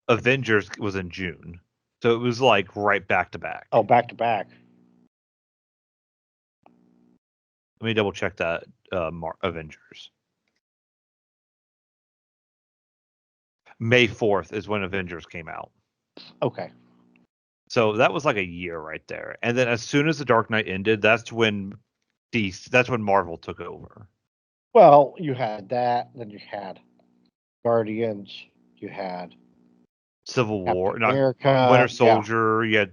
Avengers was in June. So it was like right back to back. Oh, back to back. Let me double check that. Avengers. May 4th is when Avengers came out. Okay. So that was like a year right there. And then as soon as the Dark Knight ended, that's when Marvel took over. Well, you had that, then you had Guardians, you had Civil Captain War, not America, Winter Soldier. You had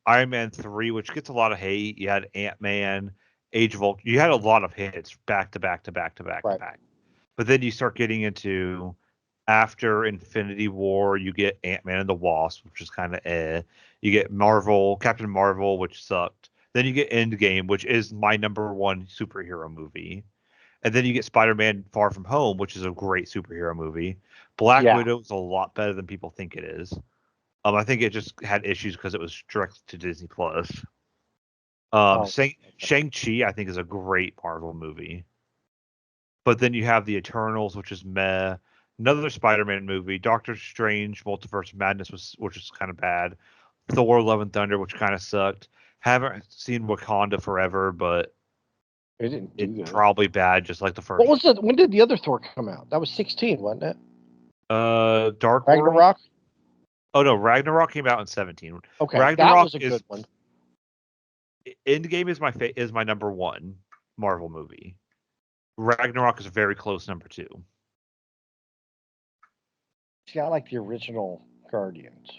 Iron Man 3, which gets a lot of hate. You had Ant-Man, Age of Ultron. You had a lot of hits back to back to back to back to back. But then you start getting into after Infinity War, you get Ant-Man and the Wasp, which is kind of You get Captain Marvel, which sucked. Then you get Endgame, which is my number one superhero movie. And then you get Spider-Man Far From Home, which is a great superhero movie. Black Widow is a lot better than people think it is. I think it just had issues because it was direct to Disney Plus. Shang-Chi, I think, is a great Marvel movie. But then you have the Eternals, which is meh. Another Spider-Man movie, Doctor Strange, Multiverse of Madness, which was kind of bad. Thor: Love and Thunder, which kind of sucked. Haven't seen Wakanda Forever, but it's probably bad, just like the first. What was it? When did the other Thor come out? That was 16, wasn't it? Dark Ragnarok? World? Oh no, Ragnarok came out in 17. Okay, Ragnarok that was a good one. Endgame is my number one Marvel movie. Ragnarok is a very close number 2. See, I like the original Guardians.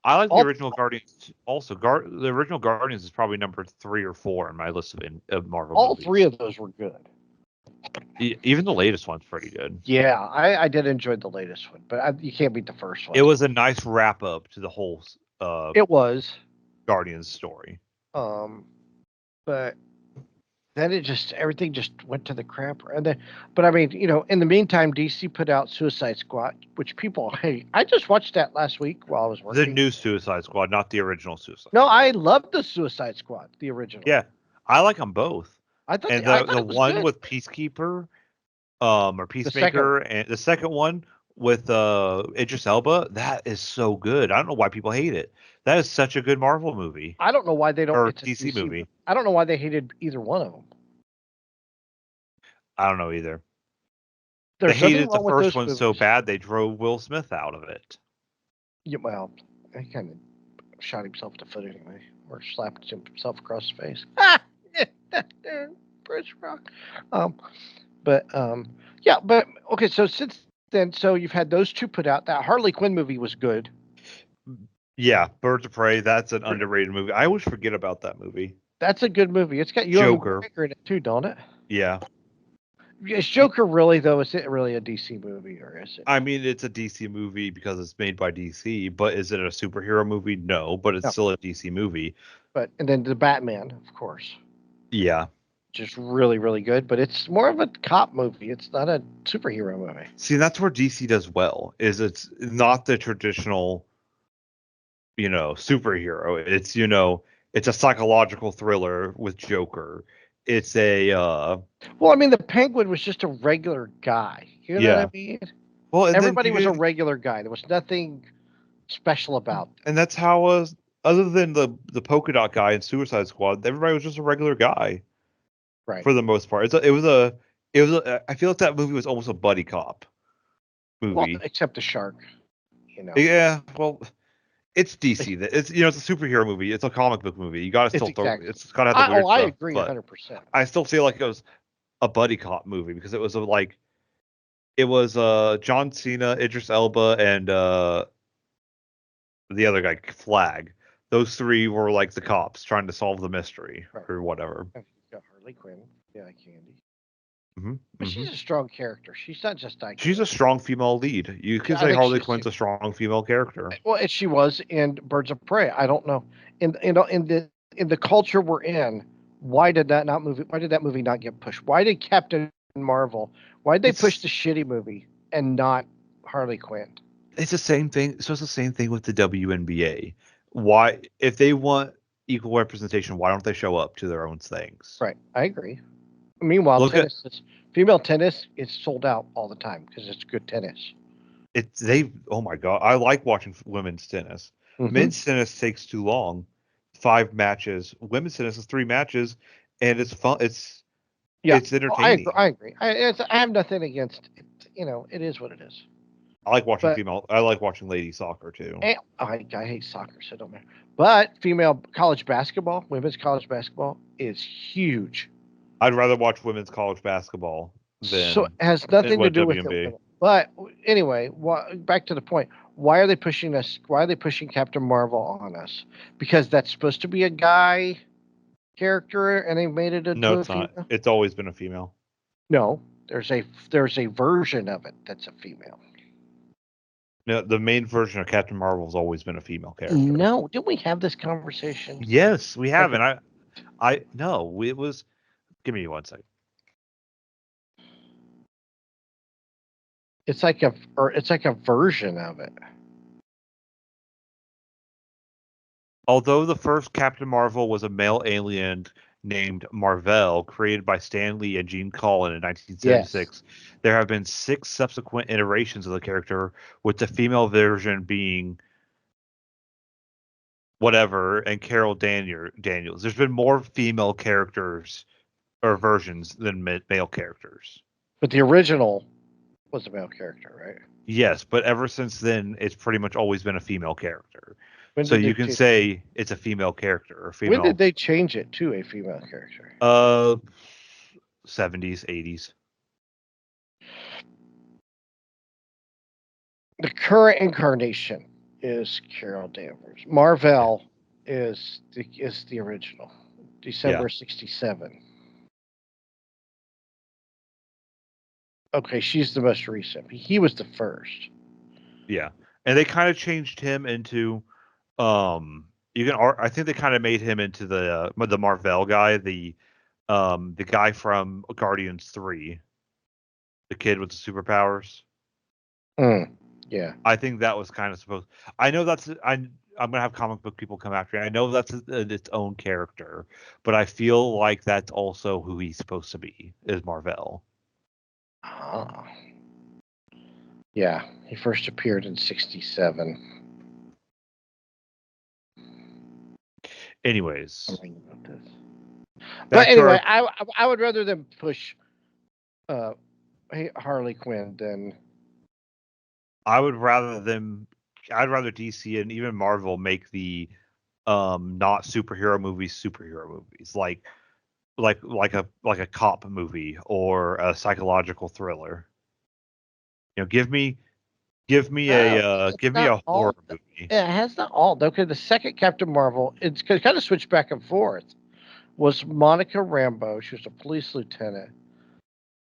I like the original Guardians also. The original Guardians is probably number 3 or 4 in my list of Marvel movies. All 3 of those were good. Even the latest one's pretty good. Yeah, I did enjoy the latest one, but you can't beat the first one. It was a nice wrap up to the whole it was Guardians story. But then everything just went to the crap. But I mean, in the meantime, DC put out Suicide Squad, which people hate. I just watched that last week while I was working. The new Suicide Squad, not the original Suicide. No, I love the Suicide Squad, the original. Yeah, I like them both. I thought the one good. With Peacekeeper, or Peacemaker, and the second one with Idris Elba, that is so good. I don't know why people hate it. That is such a good Marvel movie. I don't know why they don't. Or it's a DC movie. I don't know why they hated either one of them. I don't know either. They hated the first one so bad they drove Will Smith out of it. Yeah, well, he kind of shot himself in the foot anyway, or slapped himself across the face. Chris Rock. But okay. So since then, you've had those 2 put out. That Harley Quinn movie was good. Yeah, Birds of Prey. That's an underrated movie. I always forget about that movie. That's a good movie. It's got Joker in it too, don't it? Yeah. Is Joker really though? Is it really a DC movie or is it? I mean, it's a DC movie because it's made by DC, but is it a superhero movie? No, but it's still a DC movie. And then the Batman, of course. Yeah. Just really, really good, but it's more of a cop movie. It's not a superhero movie. See, that's where DC does well. Is it's not the traditional, superhero. It's it's a psychological thriller with Joker. It's a well, I mean, the Penguin was just a regular guy. You know what I mean? Well, and everybody was a regular guy. There was nothing special about. And that's how other than the polka dot guy in Suicide Squad, everybody was just a regular guy. Right. For the most part. I feel like that movie was almost a buddy cop movie. Well, except the shark, Yeah, well, it's DC. It's it's a superhero movie. It's a comic book movie. You gotta still it's gotta have the weird stuff. I agree 100%. I still feel like it was a buddy cop movie because it was John Cena, Idris Elba, and the other guy, Flag. Those 3 were like the cops trying to solve the mystery or whatever. Got Harley Quinn, Candy. Mm-hmm. But she's a strong character. She's not just iconic. She's a strong female lead. You could say Harley Quinn's a strong female character. Well, she was in Birds of Prey. I don't know in in the culture we're in, why did that movie not get pushed? Why did Captain Marvel? Why did they push the shitty movie and not Harley Quinn? It's the same thing. So it's the same thing with the WNBA. Why, if they want equal representation, why don't they show up to their own things? Right, I agree. Meanwhile, female tennis is sold out all the time because it's good tennis. Oh my god, I like watching women's tennis. Mm-hmm. Men's tennis takes too long, 5 matches. Women's tennis is 3 matches, and it's fun. It's entertaining. I agree. I have nothing against it. It is what it is. I like watching I like watching lady soccer too. I hate soccer, so it don't matter. But female college basketball, women's college basketball is huge. I'd rather watch women's college basketball than so it has nothing to do with it. But anyway, back to the point. Why are they pushing us? Why are they pushing Captain Marvel on us? Because that's supposed to be a guy character, and they made it into a female? Not. It's always been a female. No, there's a version of it that's a female. No, the main version of Captain Marvel has always been a female character. No, didn't we have this conversation? Yes, we have, and it was. Give me 1 second. It's like a version of it. Although the first Captain Marvel was a male alien named Marvel, created by Stan Lee and Gene Colan in 1976, there have been 6 subsequent iterations of the character, with the female version being whatever and Carol Daniels. There's been more female characters or versions than male characters. But the original was a male character, right? Yes, but ever since then, it's pretty much always been a female character. So you can say it's a female character or female. When did they change it to a female character? 70s, 80s. The current incarnation is Carol Danvers. Marvel is the original. December 67. Okay, she's the most recent. He was the first. Yeah. And they kind of changed him into I think they kind of made him into the Marvel guy, the guy from Guardians 3. The kid with the superpowers. Yeah. I think that was kind of supposed. I know I'm gonna have comic book people come after me. I know that's its own character, but I feel like that's also who he's supposed to be, is Marvel. Yeah, he first appeared in 67. Anyways, but anyway, I would rather them push Harley Quinn than. I'd rather DC and even Marvel make the not superhero movies like a cop movie or a psychological thriller. Give me a horror movie. Yeah, it has not all. Okay, the second Captain Marvel, it's kind of switched back and forth. Was Monica Rambeau? She was a police lieutenant.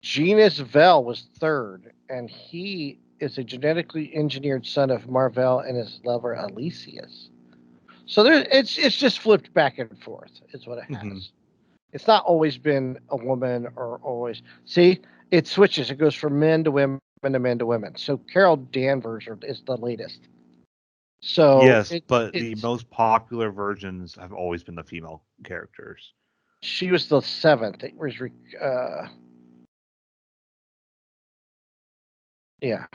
Genus Vell was third, and he is a genetically engineered son of Marvel and his lover Elysius. So it's just flipped back and forth. Is what it has. Mm-hmm. It's not always been a woman or always. See, it switches. It goes from men to women to men to women. So Carol Danvers is the latest. So yes, but the most popular versions have always been the female characters. She was the 7th. It was yeah.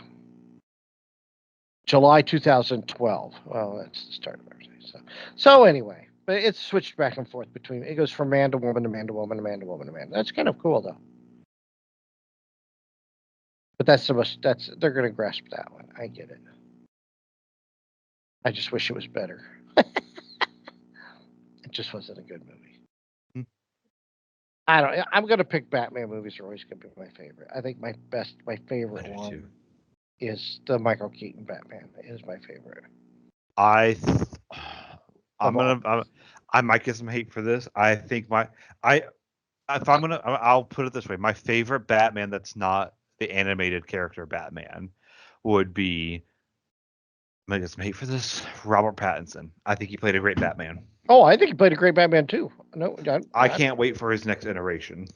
July 2012. Well, that's the start of everything. So anyway, but it's switched back and forth between. It goes from man to woman to man to woman to man to woman to man. That's kind of cool though. But they're going to grasp that one. I get it. I just wish it was better. It just wasn't a good movie. I'm going to pick Batman movies are always going to be my favorite. I think my favorite one is the Michael Keaton Batman. It is my favorite. I might get some hate for this. I think I'll put it this way. My favorite Batman that's not the animated character Batman would be, I'm gonna get some hate for this, Robert Pattinson. I think he played a great Batman. Oh, I think he played a great Batman too. No, I can't wait for his next iteration.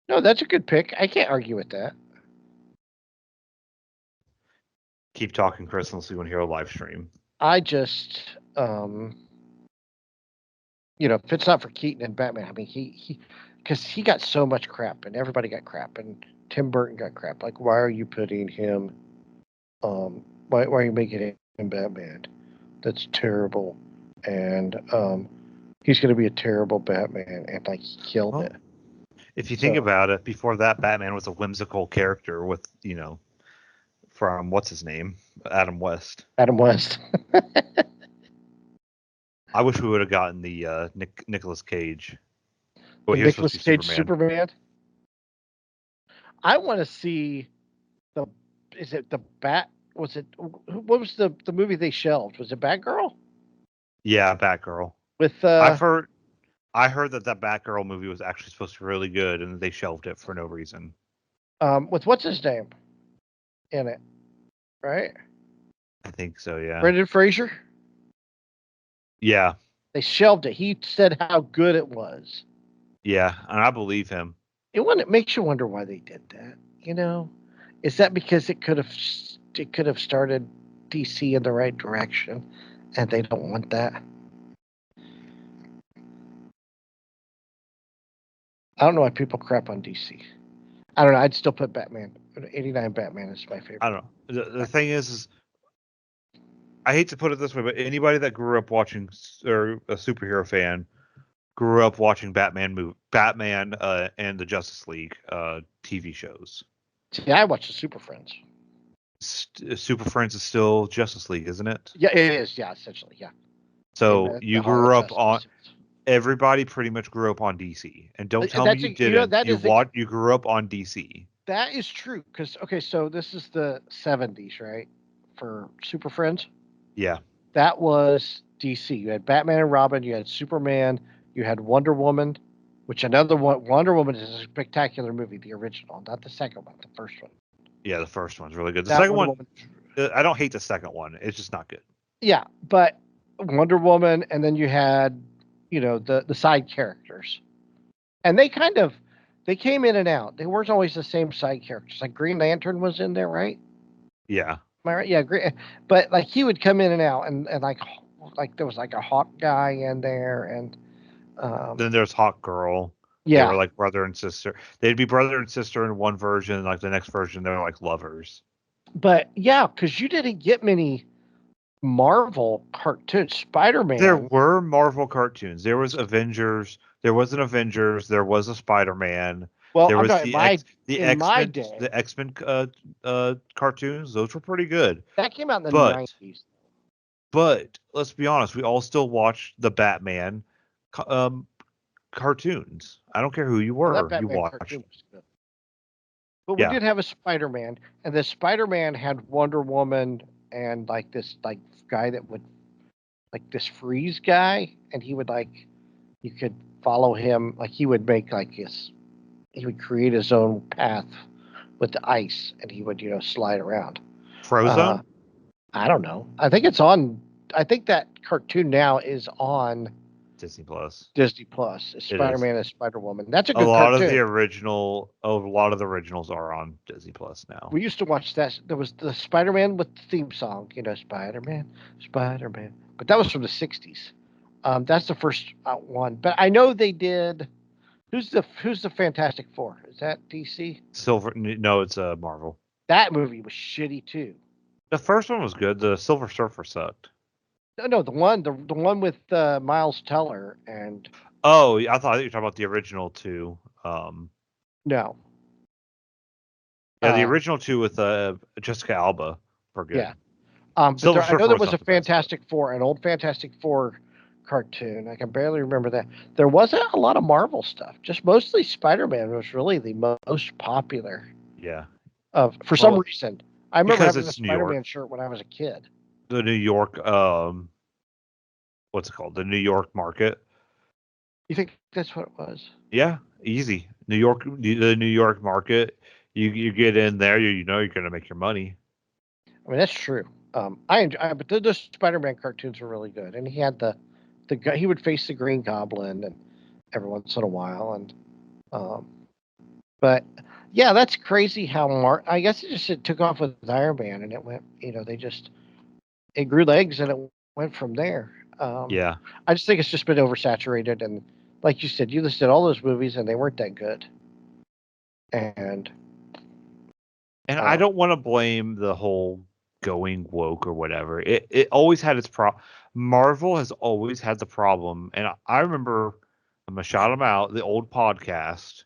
No, that's a good pick. I can't argue with that. Keep talking, Chris, unless we want to hear a live stream. I just, if it's not for Keaton and Batman, I mean, because he got so much crap, and everybody got crap, and Tim Burton got crap. Like, why are you putting him? Why are you making him Batman? That's terrible, and he's going to be a terrible Batman, and like he killed it. If you think about it, before that, Batman was a whimsical character with, from what's his name, Adam West. Adam West. I wish we would have gotten the Nicolas Cage. Well, Nicolas Cage Superman. I want to see the. Is it the Bat? Was it? What was the movie they shelved? Was it Batgirl? Yeah, Batgirl. With I heard that Batgirl movie was actually supposed to be really good, and they shelved it for no reason. With what's his name in it, right? I think so. Yeah. Brendan Fraser. Yeah. They shelved it. He said how good it was. Yeah, and I believe him. It makes you wonder why they did that. Is that because it could have started DC in the right direction, and they don't want that? I don't know why people crap on DC. I don't know. I'd still put Batman. 89 Batman is my favorite. I don't know. The thing is I hate to put it this way, but anybody that grew up watching or a superhero fan grew up watching Batman and the Justice League TV shows. See, I watched the Super Friends. Super Friends is still Justice League, isn't it? Yeah, it is. Yeah, essentially, yeah. So you grew up on. Everybody pretty much grew up on DC, and don't tell me you didn't. You grew up on DC. That is true, because so this is the 70s, right? For Super Friends. Yeah. That was DC. You had Batman and Robin. You had Superman. You had Wonder Woman, which another one. Wonder Woman is a spectacular movie, the original, not the second one, the first one. Yeah, the first one's really good. The second one, I don't hate the second one. It's just not good. Yeah, but Wonder Woman, and then you had, the side characters, and they came in and out. They weren't always the same side characters. Like Green Lantern was in there, right? Yeah. Am I right? Yeah, great. But like he would come in and out, and like there was like a Hawk guy in there, and then there's Hawk Girl. Yeah, they were like brother and sister. They'd be brother and sister in one version, like the next version they're like lovers. But yeah, because you didn't get many Marvel cartoons. Spider-Man. There were Marvel cartoons. There was Avengers. There was an Avengers. There was a Spider-Man. Well, there was the X-Men. The X-Men cartoons. Those were pretty good. That came out in the 90s. But let's be honest, we all still watched the Batman cartoons. I don't care who you were. You watched. But we did have a Spider-Man, and the Spider-Man had Wonder Woman and like this guy that would like this freeze guy, and he would you could follow him, like he would make he would create his own path with the ice, and he would slide around. Frozone? I don't know. I think it's on. I think that cartoon now is on Disney Plus. Spider-Man and Spider-Woman. That's a good cartoon. A lot of the originals are on Disney Plus now. We used to watch that. There was the Spider-Man with the theme song, Spider-Man. But that was from the 60s. That's the first one. But I know they did. Who's the Fantastic Four? Is that DC? No, it's Marvel. That movie was shitty too. The first one was good. The Silver Surfer sucked. No, the one with Miles Teller and. Oh, I thought you were talking about the original two. No. Yeah, the original two with Jessica Alba were good. Yeah. I know there was a Fantastic Four, an old Fantastic Four cartoon. I can barely remember that. There wasn't a lot of Marvel stuff. Just mostly Spider-Man was really the most popular. Yeah. For some reason. I remember having a Spider-Man shirt when I was a kid. The New York, what's it called? The New York market. You think that's what it was? Yeah, easy. The New York market. You get in there, you're going to make your money. I mean, that's true. But the Spider-Man cartoons were really good, and he had the the guy, he would face the Green Goblin and every once in a while, and but yeah, that's crazy how I guess it took off with Iron Man, and it went, it grew legs, and it went from there. Yeah. I just think it's just been oversaturated, and like you said, you listed all those movies, and they weren't that good. And I don't want to blame the whole going woke or whatever. It always had its Marvel has always had the problem, and I remember, I'm gonna shout them out. The old podcast.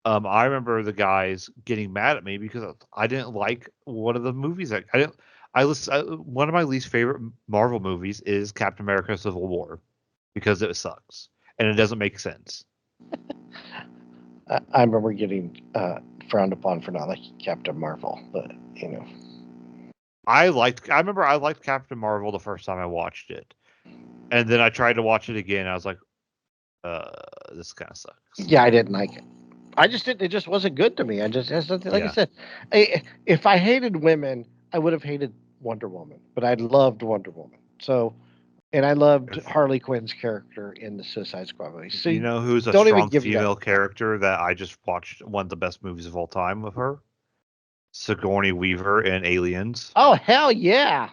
I remember the guys getting mad at me because I didn't like one of the movies. I didn't. One of my least favorite Marvel movies is Captain America: Civil War because it sucks and it doesn't make sense. I remember getting frowned upon for not liking Captain Marvel, but I remember I liked Captain Marvel the first time I watched it, and then I tried to watch it again. I was like, this kind of sucks. Yeah, I didn't like it. I just didn't. It just wasn't good to me. I just, like I said, if I hated women, I would have hated Wonder Woman. But I loved Wonder Woman. So, and I loved Harley Quinn's character in the Suicide Squad movie. So you know who's a strong female character that I just watched one of the best movies of all time with her? Sigourney Weaver in Aliens. Oh hell yeah!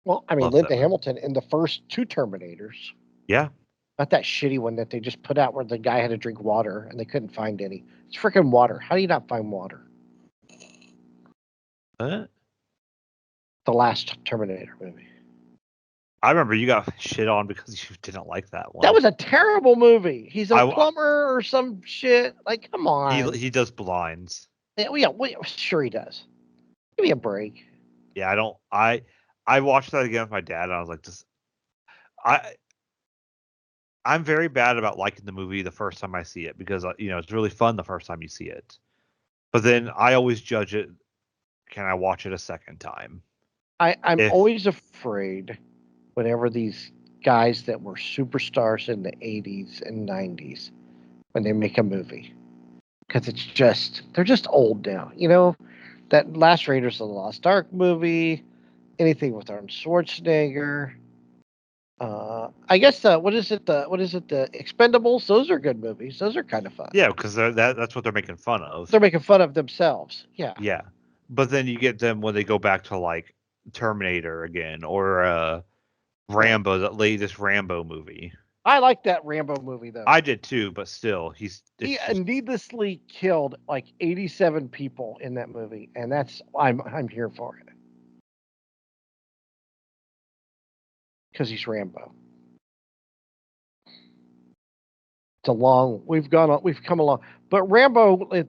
Well, I mean, Linda Hamilton in the first two Terminators. Yeah. Not that shitty one that they just put out where the guy had to drink water and they couldn't find any. It's freaking water. How do you not find water? The last Terminator movie. I remember you got shit on because you didn't like that one. That was a terrible movie. He's a plumber or some shit. Like, come on. He does blinds. Yeah, sure he does. Give me a break. Yeah, I watched that again with my dad, and I was like, I'm very bad about liking the movie the first time I see it because it's really fun the first time you see it, but then I always judge it. Can I watch it a second time? I'm always afraid whenever these guys that were superstars in the 80s and 90s when they make a movie, because they're just old now. That last Raiders of the Lost Ark movie, anything with Arnold Schwarzenegger. I guess what is it? The Expendables? Those are good movies. Those are kind of fun. Yeah, because that's what they're making fun of. They're making fun of themselves. Yeah. Yeah, but then you get them when they go back to like Terminator again or Rambo, the latest Rambo movie. I like that Rambo movie though. I did too, but still, he needlessly killed like 87 people in that movie, and I'm here for it because he's Rambo. We've come along, but Rambo,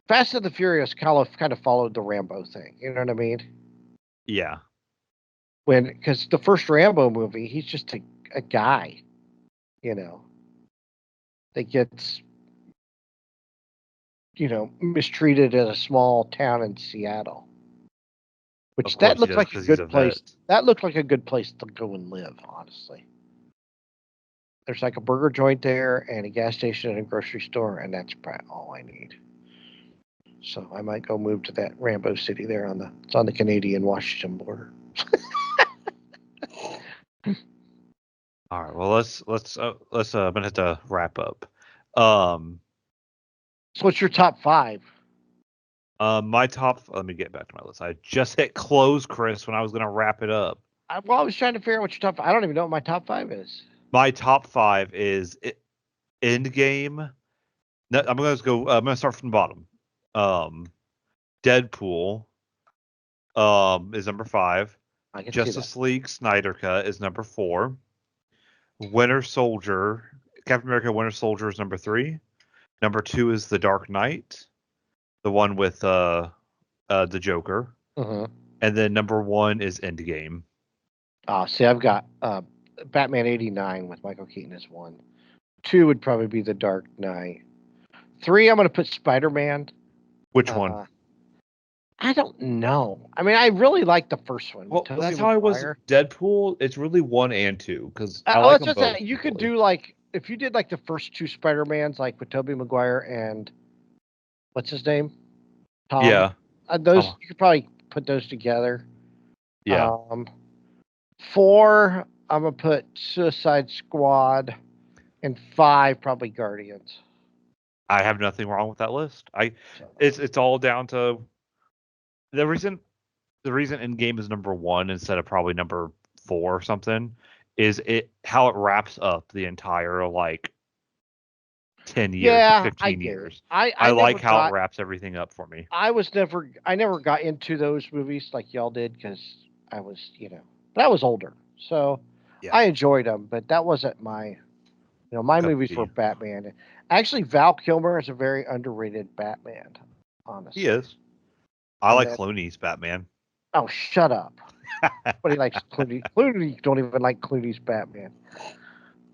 Fast and the Furious kind of followed the Rambo thing. You know what I mean? Yeah. Because the first Rambo movie, he's just a guy, that gets, mistreated in a small town in Seattle. Which that looked like a good place. That looked like a good place to go and live, honestly. There's like a burger joint there and a gas station and a grocery store, and that's probably all I need. So I might go move to that Rambo City there it's on the Canadian-Washington border. All right. Well, let's I'm gonna have to wrap up. So what's your top 5? My top. Let me get back to my list. I just hit close, Chris, when I was gonna wrap it up. I was trying to figure out what your top 5. I don't even know what my top 5 is. My top 5 is Endgame. No, I'm gonna start from the bottom. Deadpool. Is number 5. Justice League Snyder Cut is number 4. Winter Soldier, Captain America Winter Soldier is number 3. Number 2 is The Dark Knight, the one with the Joker. Mm-hmm. And then number 1 is Endgame. See, I've got Batman 89 with Michael Keaton as 1. 2 would probably be The Dark Knight. 3, I'm going to put Spider-Man. Which one? I don't know. I mean, I really like the first one. Well, that's how I was. Deadpool, it's really 1 and 2 because I like them both. You could do like if you did like the first 2 Spider-Mans, like with Tobey Maguire and what's his name, Tom. Yeah. Those you could probably put those together. Yeah. 4, I'm gonna put Suicide Squad, and 5 probably Guardians. I have nothing wrong with that list. It's all down to the reason Endgame is number 1 instead of probably number 4 or something is how it wraps up the entire 10 years or 15 years. I like how it wraps everything up for me. I never got into those movies like y'all did because I was, but I was older. So yeah. I enjoyed them, but that wasn't my movies were Batman. Actually, Val Kilmer is a very underrated Batman, honestly. He is. I like Clooney's Batman. Oh, shut up. Nobody likes Clooney. Clooney don't even like Clooney's Batman.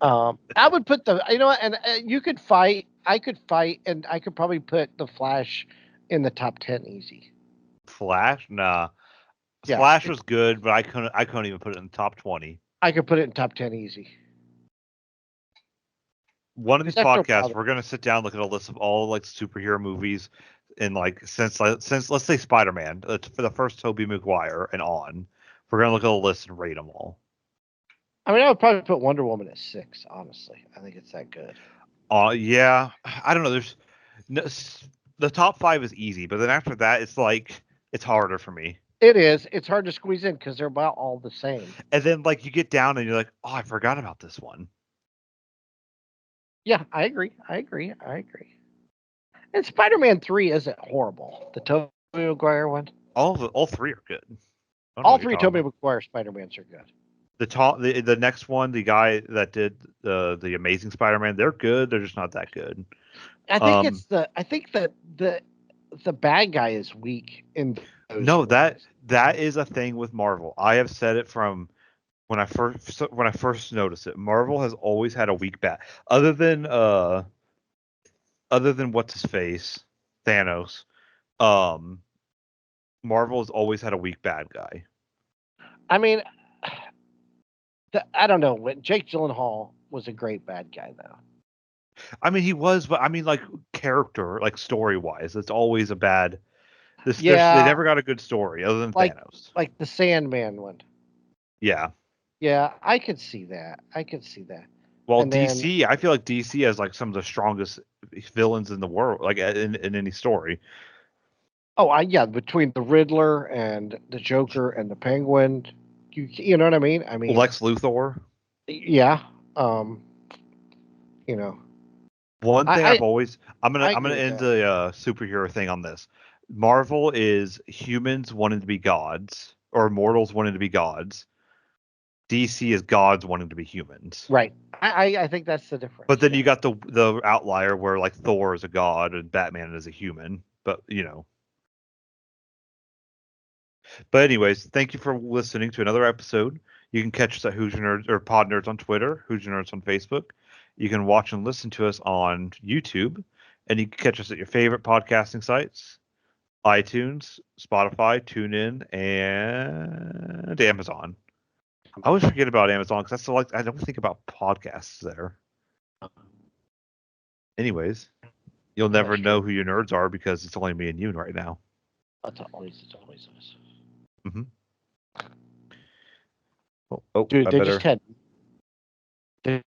I would put and you could fight. I could fight, and I could probably put the Flash in the top 10 easy. Flash? Nah. Yeah, Flash was good, but I couldn't even put it in the top 20. I could put it in top 10 easy. One of these podcasts, we're gonna sit down, look at a list of all superhero movies, and since let's say Spider-Man for the first Tobey Maguire and on, we're gonna look at a list and rate them all. I mean, I would probably put Wonder Woman at 6. Honestly, I think it's that good. Yeah, I don't know. There's the top 5 is easy, but then after that, it's harder for me. It is. It's hard to squeeze in because they're about all the same. And then you get down and you're like, oh, I forgot about this one. Yeah, I agree. And Spider-Man 3 isn't horrible. The Tobey Maguire one. All 3 are good. All 3 Tobey Maguire Spider-Mans are good. The next one, the guy that did the Amazing Spider-Man, they're good. They're just not that good. I think the bad guy is weak in those movies. that is a thing with Marvel. I have said it from when I first noticed it. Marvel has always had a weak bad, other than what's his face, Thanos. Marvel has always had a weak bad guy. I mean, I don't know. Jake Gyllenhaal was a great bad guy, though. I mean, he was, but I mean, character, story wise, it's always a bad. They never got a good story other than Thanos. Like the Sandman one. Yeah. Yeah, I could see that. Well, DC, I feel like DC has some of the strongest villains in the world, in any story. Oh, between the Riddler and the Joker and the Penguin, you know what I mean? I mean Lex Luthor. Yeah. One thing I'm gonna end the superhero thing on this. Marvel is humans wanting to be gods or mortals wanting to be gods. DC is gods wanting to be humans. Right. I think that's the difference. But then you got the outlier where Thor is a god and Batman is a human. But But anyways, thank you for listening to another episode. You can catch us at Hoosier Nerds or Pod Nerds on Twitter, Hoosier Nerds on Facebook. You can watch and listen to us on YouTube, and you can catch us at your favorite podcasting sites: iTunes, Spotify, TuneIn, and Amazon. I always forget about Amazon because I don't think about podcasts there. Anyways, you'll never know who your nerds are because it's only me and you right now. It's always us. Mm-hmm. Dude, they just had